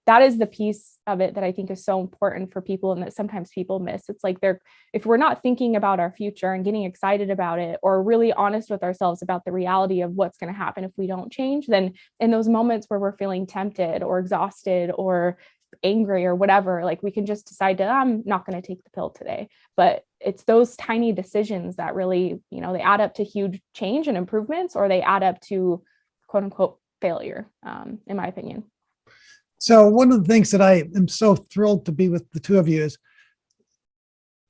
that is the piece of it that I think is so important for people and that sometimes people miss. It's like if we're not thinking about our future and getting excited about it, or really honest with ourselves about the reality of what's going to happen if we don't change, then in those moments where we're feeling tempted or exhausted or angry or whatever, like we can just decide I'm not going to take the pill today. But it's those tiny decisions that really, they add up to huge change and improvements, or they add up to quote unquote failure, in my opinion. So one of the things that I am so thrilled to be with the two of you is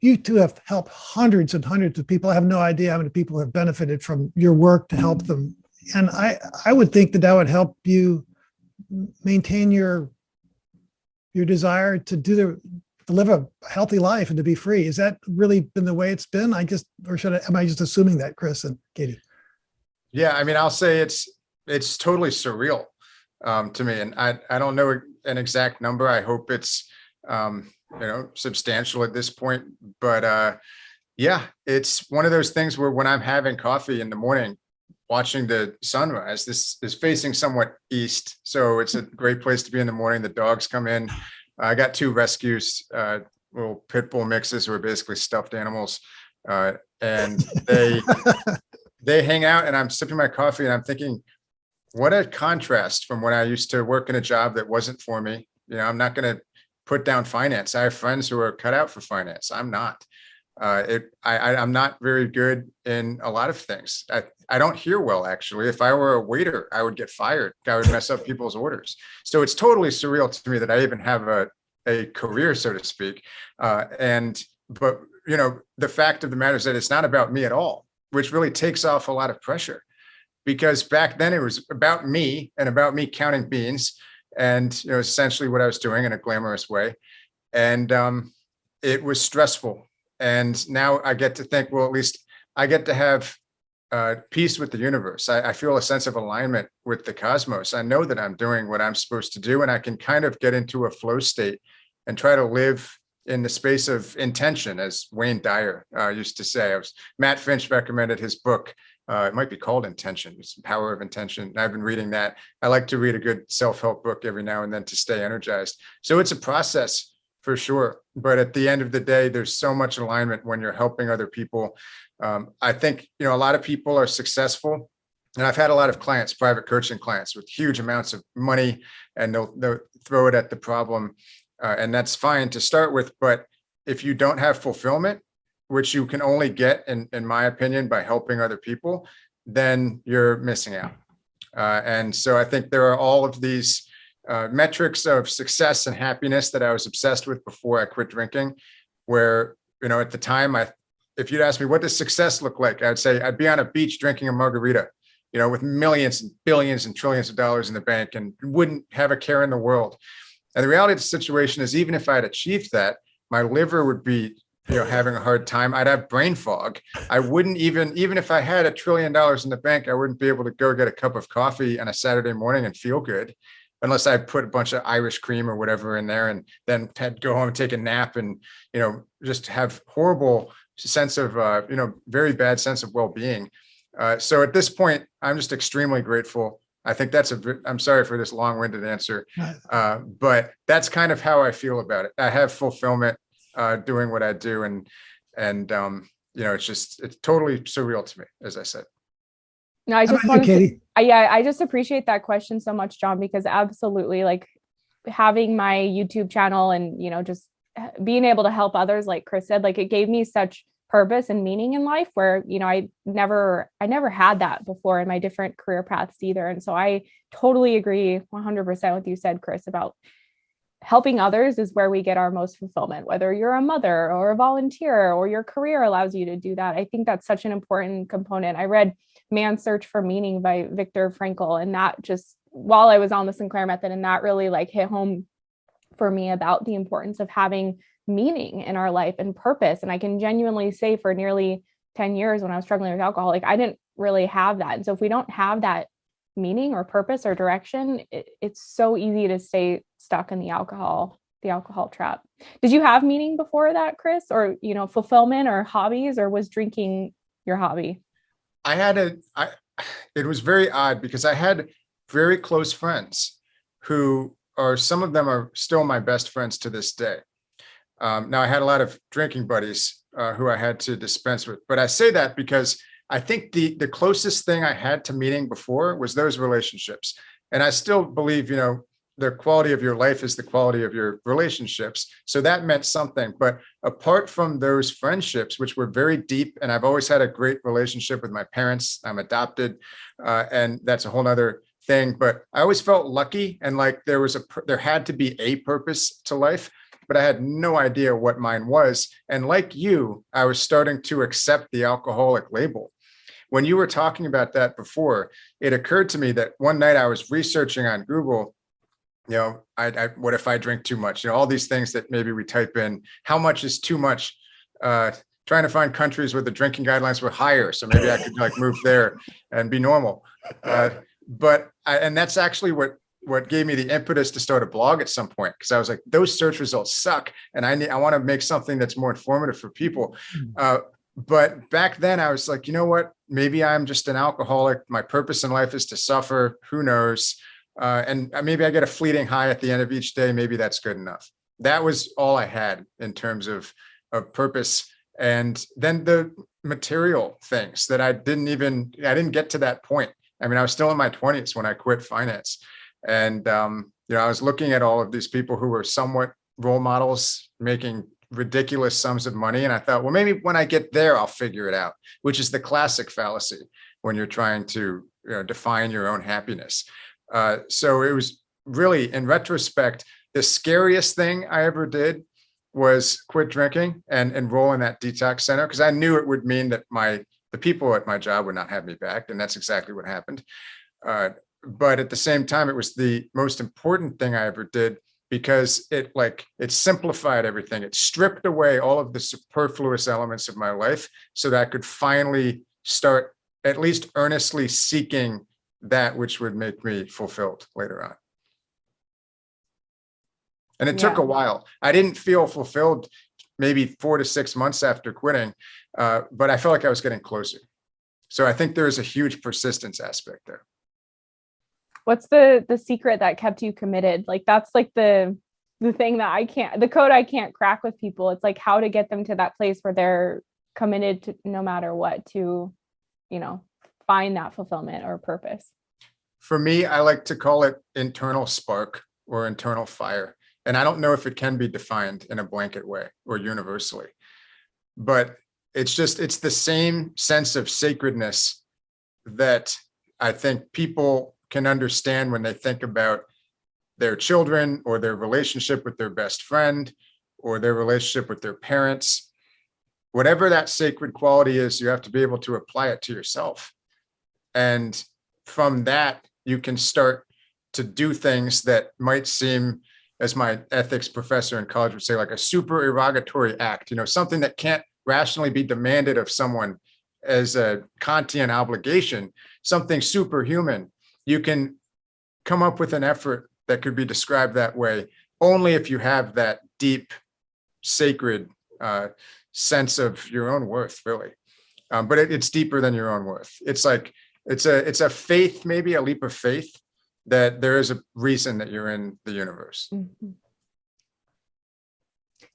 you two have helped hundreds and hundreds of people. I have no idea how many people have benefited from your work to help them. And I would think that would help you maintain your desire to live a healthy life and to be free. Is that really been the way it's been? Am I just assuming that, Chris and Katie? Yeah, I mean, I'll say it's totally surreal to me. And I don't know an exact number. I hope it's, substantial at this point, but yeah, it's one of those things where when I'm having coffee in the morning, watching the sunrise, this is facing somewhat east. So it's a great place to be in the morning. The dogs come in. I got 2 rescues, little pit bull mixes who are basically stuffed animals. And they hang out and I'm sipping my coffee and I'm thinking, what a contrast from when I used to work in a job that wasn't for me. I'm not going to put down finance. I have friends who are cut out for finance. I'm not. I'm not very good in a lot of things. I don't hear well, actually. If I were a waiter, I would get fired. I would mess up people's orders. So it's totally surreal to me that I even have a career, so to speak. But the fact of the matter is that it's not about me at all, which really takes off a lot of pressure. Because back then it was about me and about me counting beans and, essentially what I was doing in a glamorous way. And it was stressful. And now I get to think, well, at least I get to have peace with the universe. I feel a sense of alignment with the cosmos. I know that I'm doing what I'm supposed to do, and I can kind of get into a flow state and try to live in the space of intention, as Wayne Dyer used to say. Matt Finch recommended his book. It might be called Intention. It's the Power of Intention. And I've been reading that. I like to read a good self-help book every now and then to stay energized. So it's a process for sure. But at the end of the day, there's so much alignment when you're helping other people. I think, a lot of people are successful. And I've had a lot of clients, private coaching clients with huge amounts of money, and they'll throw it at the problem. And that's fine to start with. But if you don't have fulfillment, which you can only get, in my opinion, by helping other people, then you're missing out. And so I think there are all of these metrics of success and happiness that I was obsessed with before I quit drinking, where, at the time, if you'd ask me, what does success look like? I'd say I'd be on a beach drinking a margarita, with millions and billions and trillions of dollars in the bank, and wouldn't have a care in the world. And the reality of the situation is, even if I had achieved that, my liver would be, having a hard time. I'd have brain fog. I wouldn't even if I had $1 trillion in the bank, I wouldn't be able to go get a cup of coffee on a Saturday morning and feel good, unless I put a bunch of Irish cream or whatever in there, and then had to go home and take a nap, and, just have horrible sense of, very bad sense of well-being. So at this point, I'm just extremely grateful. I think I'm sorry for this long-winded answer, but that's kind of how I feel about it. I have fulfillment doing what I do. And it's totally surreal to me, as I said. No, I just wanted to, I just appreciate that question so much, John, because absolutely, like, having my YouTube channel and, just being able to help others, like Chris said, like, it gave me such purpose and meaning in life where, I never had that before in my different career paths either. And so I totally agree 100% with what you said, Chris, about helping others is where we get our most fulfillment, whether you're a mother or a volunteer or your career allows you to do that. I think that's such an important component. I read Man's Search for Meaning by Viktor Frankl, and that just, while I was on the Sinclair method, and that really like hit home for me about the importance of having meaning in our life and purpose. And I can genuinely say for nearly 10 years when I was struggling with alcohol, like, I didn't really have that. And so if we don't have that meaning or purpose or direction, it's so easy to stay stuck in the alcohol trap. Did you have meaning before that, Chris, or, fulfillment or hobbies, or was drinking your hobby? It was very odd because I had very close friends who some of them are still my best friends to this day. Now I had a lot of drinking buddies who I had to dispense with, but I say that because I think the closest thing I had to meaning before was those relationships. And I still believe, the quality of your life is the quality of your relationships. So that meant something. But apart from those friendships, which were very deep, and I've always had a great relationship with my parents, I'm adopted, and that's a whole nother thing. But I always felt lucky, and like there had to be a purpose to life, but I had no idea what mine was. And like you, I was starting to accept the alcoholic label. When you were talking about that before, it occurred to me that one night I was researching on Google, what if I drink too much? All these things that maybe we type in, how much is too much? Trying to find countries where the drinking guidelines were higher. So maybe I could like move there and be normal. And that's actually what gave me the impetus to start a blog at some point, because I was like, those search results suck, and I want to make something that's more informative for people. But back then I was like, you know what? Maybe I'm just an alcoholic. My purpose in life is to suffer. Who knows? And maybe I get a fleeting high at the end of each day. Maybe that's good enough. That was all I had in terms of purpose. And then the material things that I didn't get to that point. I mean, I was still in my 20s when I quit finance. And, I was looking at all of these people who were somewhat role models making ridiculous sums of money. And I thought, well, maybe when I get there, I'll figure it out, which is the classic fallacy when you're trying to define your own happiness. So it was really, in retrospect, the scariest thing I ever did was quit drinking and enroll in that detox center, because I knew it would mean that the people at my job would not have me back. And that's exactly what happened. But at the same time, it was the most important thing I ever did, because it simplified everything. It stripped away all of the superfluous elements of my life so that I could finally start at least earnestly seeking that which would make me fulfilled later on. And it took a while. I didn't feel fulfilled maybe 4 to 6 months after quitting, but I felt like I was getting closer. So I think there is a huge persistence aspect there. What's the secret that kept you committed? Like, that's like the the thing that the code I can't crack with people. It's like how to get them to that place where they're committed to, no matter what, to, find that fulfillment or purpose. For me, I like to call it internal spark or internal fire. And I don't know if it can be defined in a blanket way or universally, but it's the same sense of sacredness that I think people can understand when they think about their children or their relationship with their best friend or their relationship with their parents. Whatever that sacred quality is, you have to be able to apply it to yourself. And from that, you can start to do things that might seem, as my ethics professor in college would say, like a supererogatory act, something that can't rationally be demanded of someone as a Kantian obligation, something superhuman. You can come up with an effort that could be described that way only if you have that deep, sacred sense of your own worth, really. But it's deeper than your own worth. It's like, it's a faith, maybe a leap of faith that there is a reason that you're in the universe. Mm-hmm.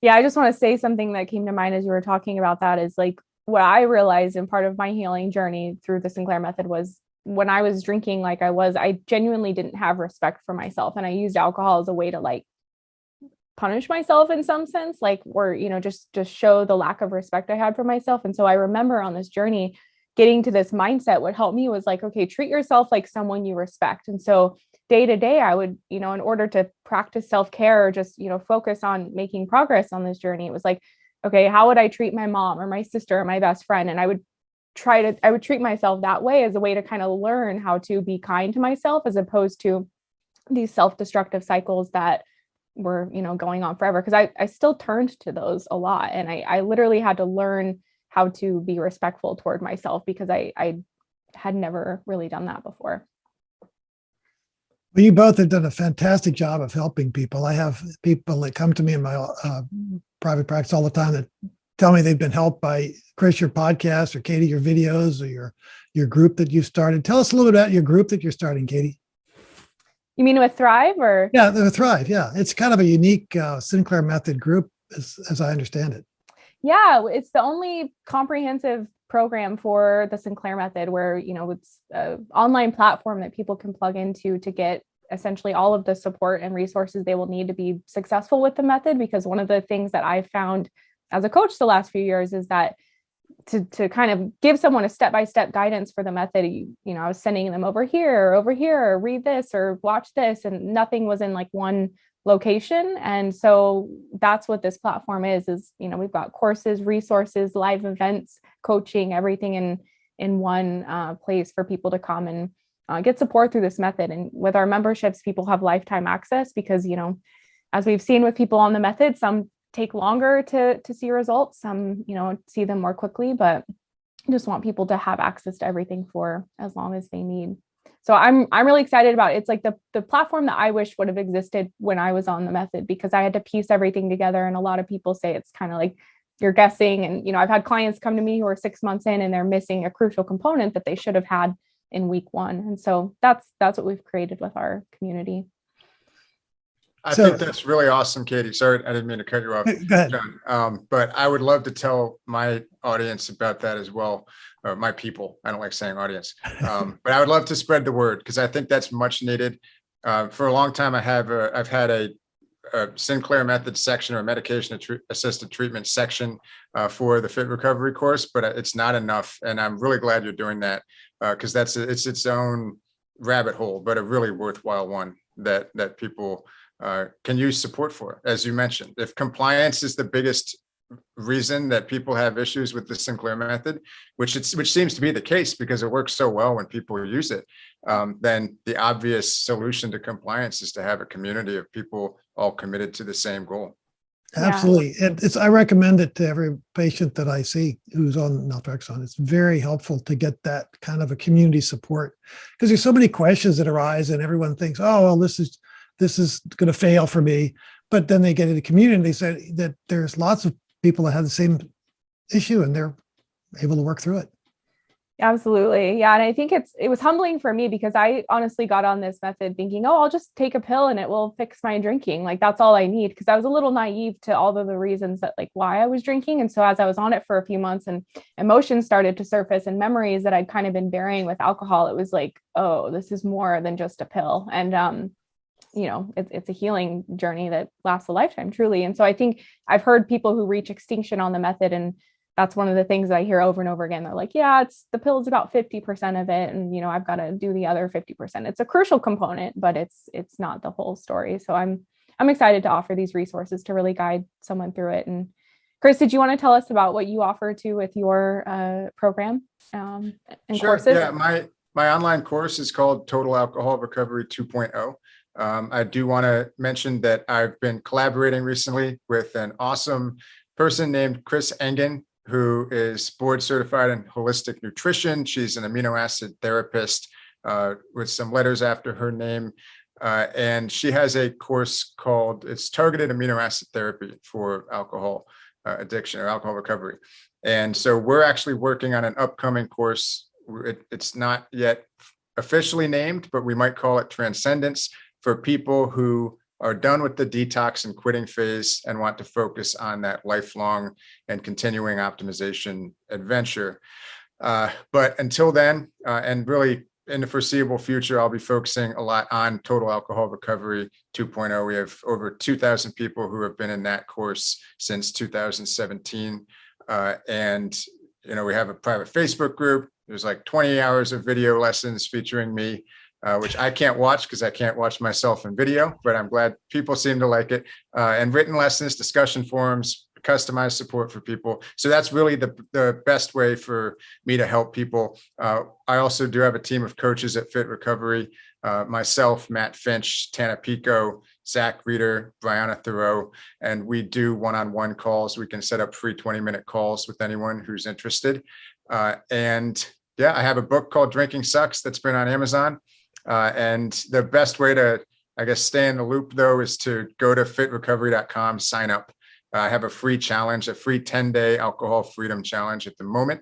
Yeah, I just want to say something that came to mind as you were talking about that is like what I realized in part of my healing journey through the Sinclair method was when I was drinking like I genuinely didn't have respect for myself. And I used alcohol as a way to like punish myself in some sense, like, or, just show the lack of respect I had for myself. And so I remember on this journey, getting to this mindset, what helped me was like, okay, treat yourself like someone you respect. And so day to day, I would, in order to practice self-care or just, focus on making progress on this journey, it was like, okay, how would I treat my mom or my sister or my best friend? And I would treat myself that way as a way to kind of learn how to be kind to myself, as opposed to these self-destructive cycles that were, going on forever. Cause I still turned to those a lot. And I literally had to learn how to be respectful toward myself because I had never really done that before. Well, you both have done a fantastic job of helping people. I have people that come to me in my private practice all the time that tell me they've been helped by Chris, your podcast, or Katie, your videos, or your group that you started. Tell us a little bit about your group that you're starting, Katie. You mean with Thrive or? Yeah, the Thrive. Yeah, it's kind of a unique Sinclair method group, as I understand it. Yeah, it's the only comprehensive program for the Sinclair method where, it's an online platform that people can plug into to get essentially all of the support and resources they will need to be successful with the method. Because one of the things that I found as a coach the last few years is that to kind of give someone a step-by-step guidance for the method, I was sending them over here, or read this or watch this, and nothing was in like one location. And so that's what this platform is, we've got courses, resources, live events, coaching, everything in one place for people to come and get support through this method. And with our memberships, people have lifetime access because, as we've seen with people on the method, some take longer to see results, some, see them more quickly, but just want people to have access to everything for as long as they need. So I'm really excited about it. It's like the platform that I wish would have existed when I was on the method, because I had to piece everything together. And a lot of people say it's kind of like you're guessing. And, I've had clients come to me who are 6 months in and they're missing a crucial component that they should have had in week one. And so that's what we've created with our community. I think that's really awesome, Katie. Sorry, I didn't mean to cut you off, John. But I would love to tell my audience about that as well, or my people. I don't like saying audience, but I would love to spread the word because I think that's much needed. For a long time, I've had a Sinclair method section or medication assisted treatment section for the Fit Recovery course, but it's not enough. And I'm really glad you're doing that because it's its own rabbit hole, but a really worthwhile one that people can use support for, as you mentioned. If compliance is the biggest reason that people have issues with the Sinclair method, which seems to be the case because it works so well when people use it, then the obvious solution to compliance is to have a community of people all committed to the same goal. Absolutely. And I recommend it to every patient that I see who's on naltrexone. It's very helpful to get that kind of a community support because there's so many questions that arise and everyone thinks, oh, well, this is going to fail for me. But then they get into community and they say that there's lots of people that have the same issue and they're able to work through it. Absolutely. Yeah. And I think it was humbling for me because I honestly got on this method thinking, oh, I'll just take a pill and it will fix my drinking. Like that's all I need. Cause I was a little naive to all of the reasons that like why I was drinking. And so as I was on it for a few months and emotions started to surface and memories that I'd kind of been bearing with alcohol, it was like, oh, this is more than just a pill. And, it's a healing journey that lasts a lifetime, truly. And so I think I've heard people who reach extinction on the method, and that's one of the things that I hear over and over again. They're like, yeah, the pill is about 50% of it. And, I've got to do the other 50%. It's a crucial component, but it's not the whole story. So I'm excited to offer these resources to really guide someone through it. And Chris, did you want to tell us about what you offer to with your program and Sure. courses? Yeah, my online course is called Total Alcohol Recovery 2.0. I do want to mention that I've been collaborating recently with an awesome person named Chris Engen, who is board certified in holistic nutrition. She's an amino acid therapist with some letters after her name. And she has a course called, it's Targeted Amino Acid Therapy for Alcohol Addiction or Alcohol Recovery. And so we're actually working on an upcoming course. It's not yet officially named, but we might call it Transcendence, for people who are done with the detox and quitting phase and want to focus on that lifelong and continuing optimization adventure. But until then, and really in the foreseeable future, I'll be focusing a lot on Total Alcohol Recovery 2.0. We have over 2,000 people who have been in that course since 2017. And, we have a private Facebook group. There's like 20 hours of video lessons featuring me, which I can't watch because I can't watch myself in video, but I'm glad people seem to like it. And written lessons, discussion forums, customized support for people. So that's really the best way for me to help people. I also do have a team of coaches at Fit Recovery, myself, Matt Finch, Tana Pico, Zach Reeder, Brianna Thoreau, and we do one-on-one calls. We can set up free 20-minute calls with anyone who's interested. And yeah, I have a book called Drinking Sucks that's been on Amazon. And the best way to, I guess, stay in the loop, though, is to go to fitrecovery.com, sign up. I have a free challenge, a free 10-day alcohol freedom challenge at the moment,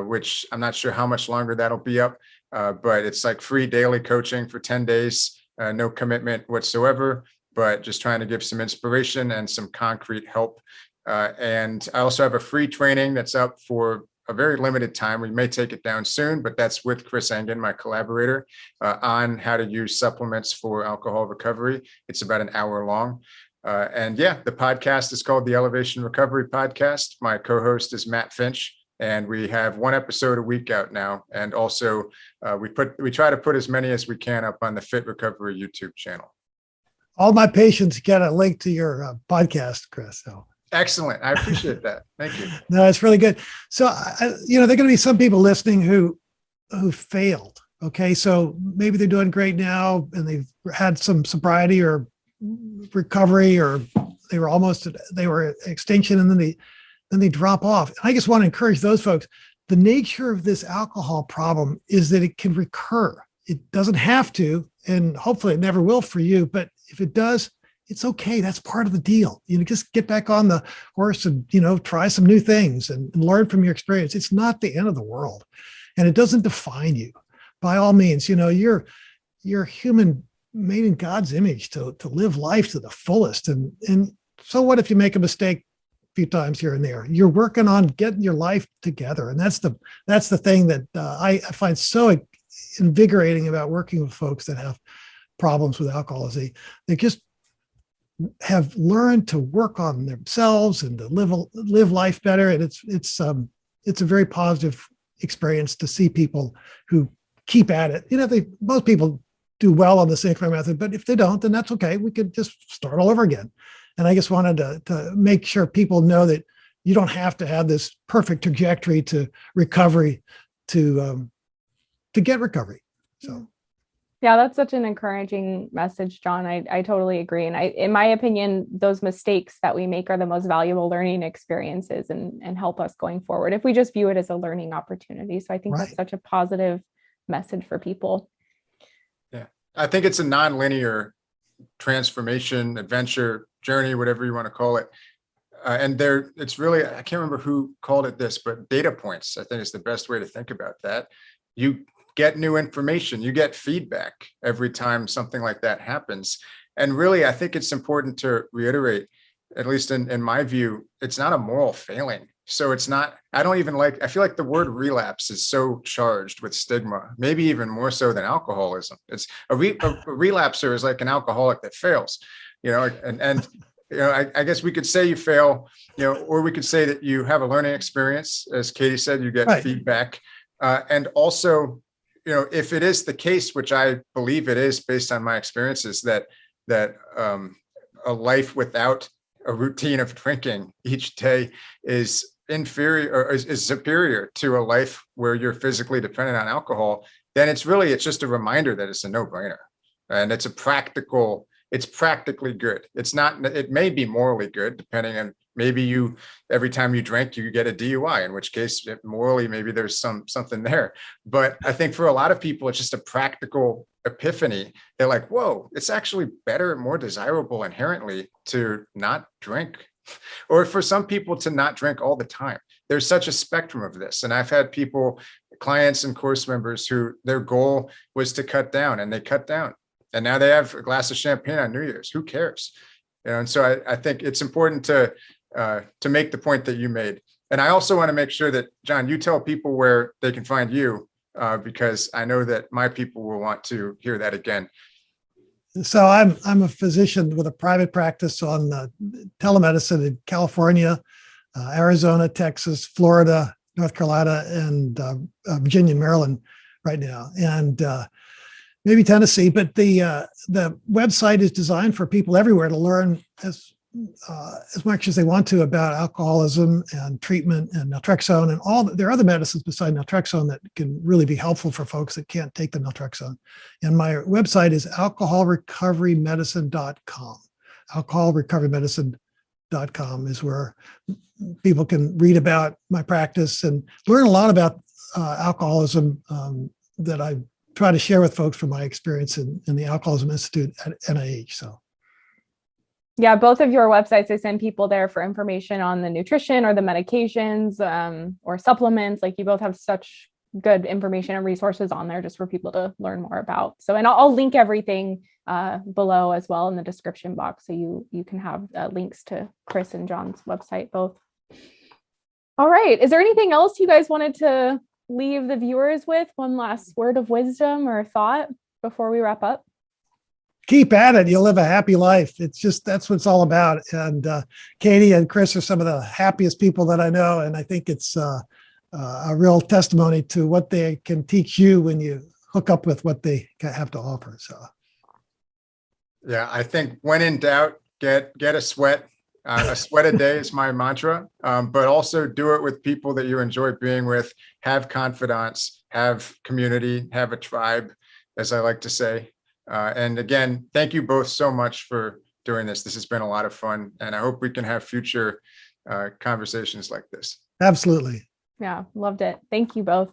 which I'm not sure how much longer that'll be up, but it's like free daily coaching for 10 days, no commitment whatsoever, but just trying to give some inspiration and some concrete help. And I also have a free training that's up for a very limited time. We may take it down soon, but that's with Chris Engen, my collaborator, on how to use supplements for alcohol recovery. It's about an hour long. And yeah, the podcast is called the Elevation Recovery Podcast. My co-host is Matt Finch, and we have one episode a week out now. And also we try to put as many as we can up on the Fit Recovery YouTube channel. All my patients get a link to your podcast, Chris. So. Excellent. I appreciate that. Thank you. No, it's really good. So, there are going to be some people listening who failed. Okay. So maybe they're doing great now and they've had some sobriety or recovery, or they were at extinction and then they drop off. I just want to encourage those folks. The nature of this alcohol problem is that it can recur. It doesn't have to, and hopefully it never will for you. But if it does, it's okay. That's part of the deal. Just get back on the horse and, try some new things and learn from your experience. It's not the end of the world, and it doesn't define you. By all means, you're human, made in God's image to live life to the fullest. And so what if you make a mistake a few times here and there? You're working on getting your life together. And that's the thing that I find so invigorating about working with folks that have problems with alcohol, is they just have learned to work on themselves and to live life better. And it's a very positive experience to see people who keep at it. Most people do well on the Sinclair method, but if they don't, then that's okay. We could just start all over again. And I just wanted to make sure people know that you don't have to have this perfect trajectory to recovery to get recovery. So. Yeah, that's such an encouraging message, John. I totally agree. And in my opinion, those mistakes that we make are the most valuable learning experiences and help us going forward if we just view it as a learning opportunity. So I think That's such a positive message for people. Yeah, I think it's a nonlinear transformation, adventure, journey, whatever you want to call it. and there, it's really, I can't remember who called it this, but data points, I think is the best way to think about that. You get new information, you get feedback every time something like that happens. And really, I think it's important to reiterate, at least in my view, it's not a moral failing. So it's not, I feel like the word relapse is so charged with stigma, maybe even more so than alcoholism. It's a relapser is like an alcoholic that fails, and I guess we could say you fail, or we could say that you have a learning experience. As Katie said, you get feedback. And also, if it is the case, which I believe it is based on my experiences, that a life without a routine of drinking each day is inferior or is superior to a life where you're physically dependent on alcohol, then it's just a reminder that it's a no-brainer. And it's practically good. It may be morally good, depending on maybe every time you drink, you get a DUI, in which case morally, maybe there's something there. But I think for a lot of people, it's just a practical epiphany. They're like, whoa, it's actually better and more desirable inherently to not drink, or for some people to not drink all the time. There's such a spectrum of this. And I've had clients and course members who their goal was to cut down, and they cut down. And now they have a glass of champagne on New Year's. Who cares? And so I think it's important to make the point that you made. And I also want to make sure that, John, you tell people where they can find you, because I know that my people will want to hear that again. So I'm a physician with a private practice on telemedicine in California, Arizona, Texas, Florida, North Carolina, and Virginia and Maryland right now, and maybe Tennessee. But the website is designed for people everywhere to learn as much as they want to about alcoholism and treatment and naltrexone and there are other medicines besides naltrexone that can really be helpful for folks that can't take the naltrexone. And my website is alcoholrecoverymedicine.com. Alcoholrecoverymedicine.com is where people can read about my practice and learn a lot about alcoholism that I try to share with folks from my experience in the Alcoholism Institute at NIH. So. Yeah, both of your websites, I send people there for information on the nutrition or the medications or supplements. Like, you both have such good information and resources on there just for people to learn more about. So, and I'll link everything below as well in the description box. So you can have links to Chris and John's website both. All right. Is there anything else you guys wanted to leave the viewers with? One last word of wisdom or thought before we wrap up? Keep at it. You'll live a happy life. That's what it's all about. And Katie and Chris are some of the happiest people that I know. And I think it's a real testimony to what they can teach you when you hook up with what they have to offer. So, yeah, I think when in doubt, get a sweat. A sweat a day is my mantra, but also do it with people that you enjoy being with. Have confidants, have community, have a tribe, as I like to say. And again, thank you both so much for doing this. This has been a lot of fun, and I hope we can have future conversations like this. Absolutely. Yeah, loved it. Thank you both.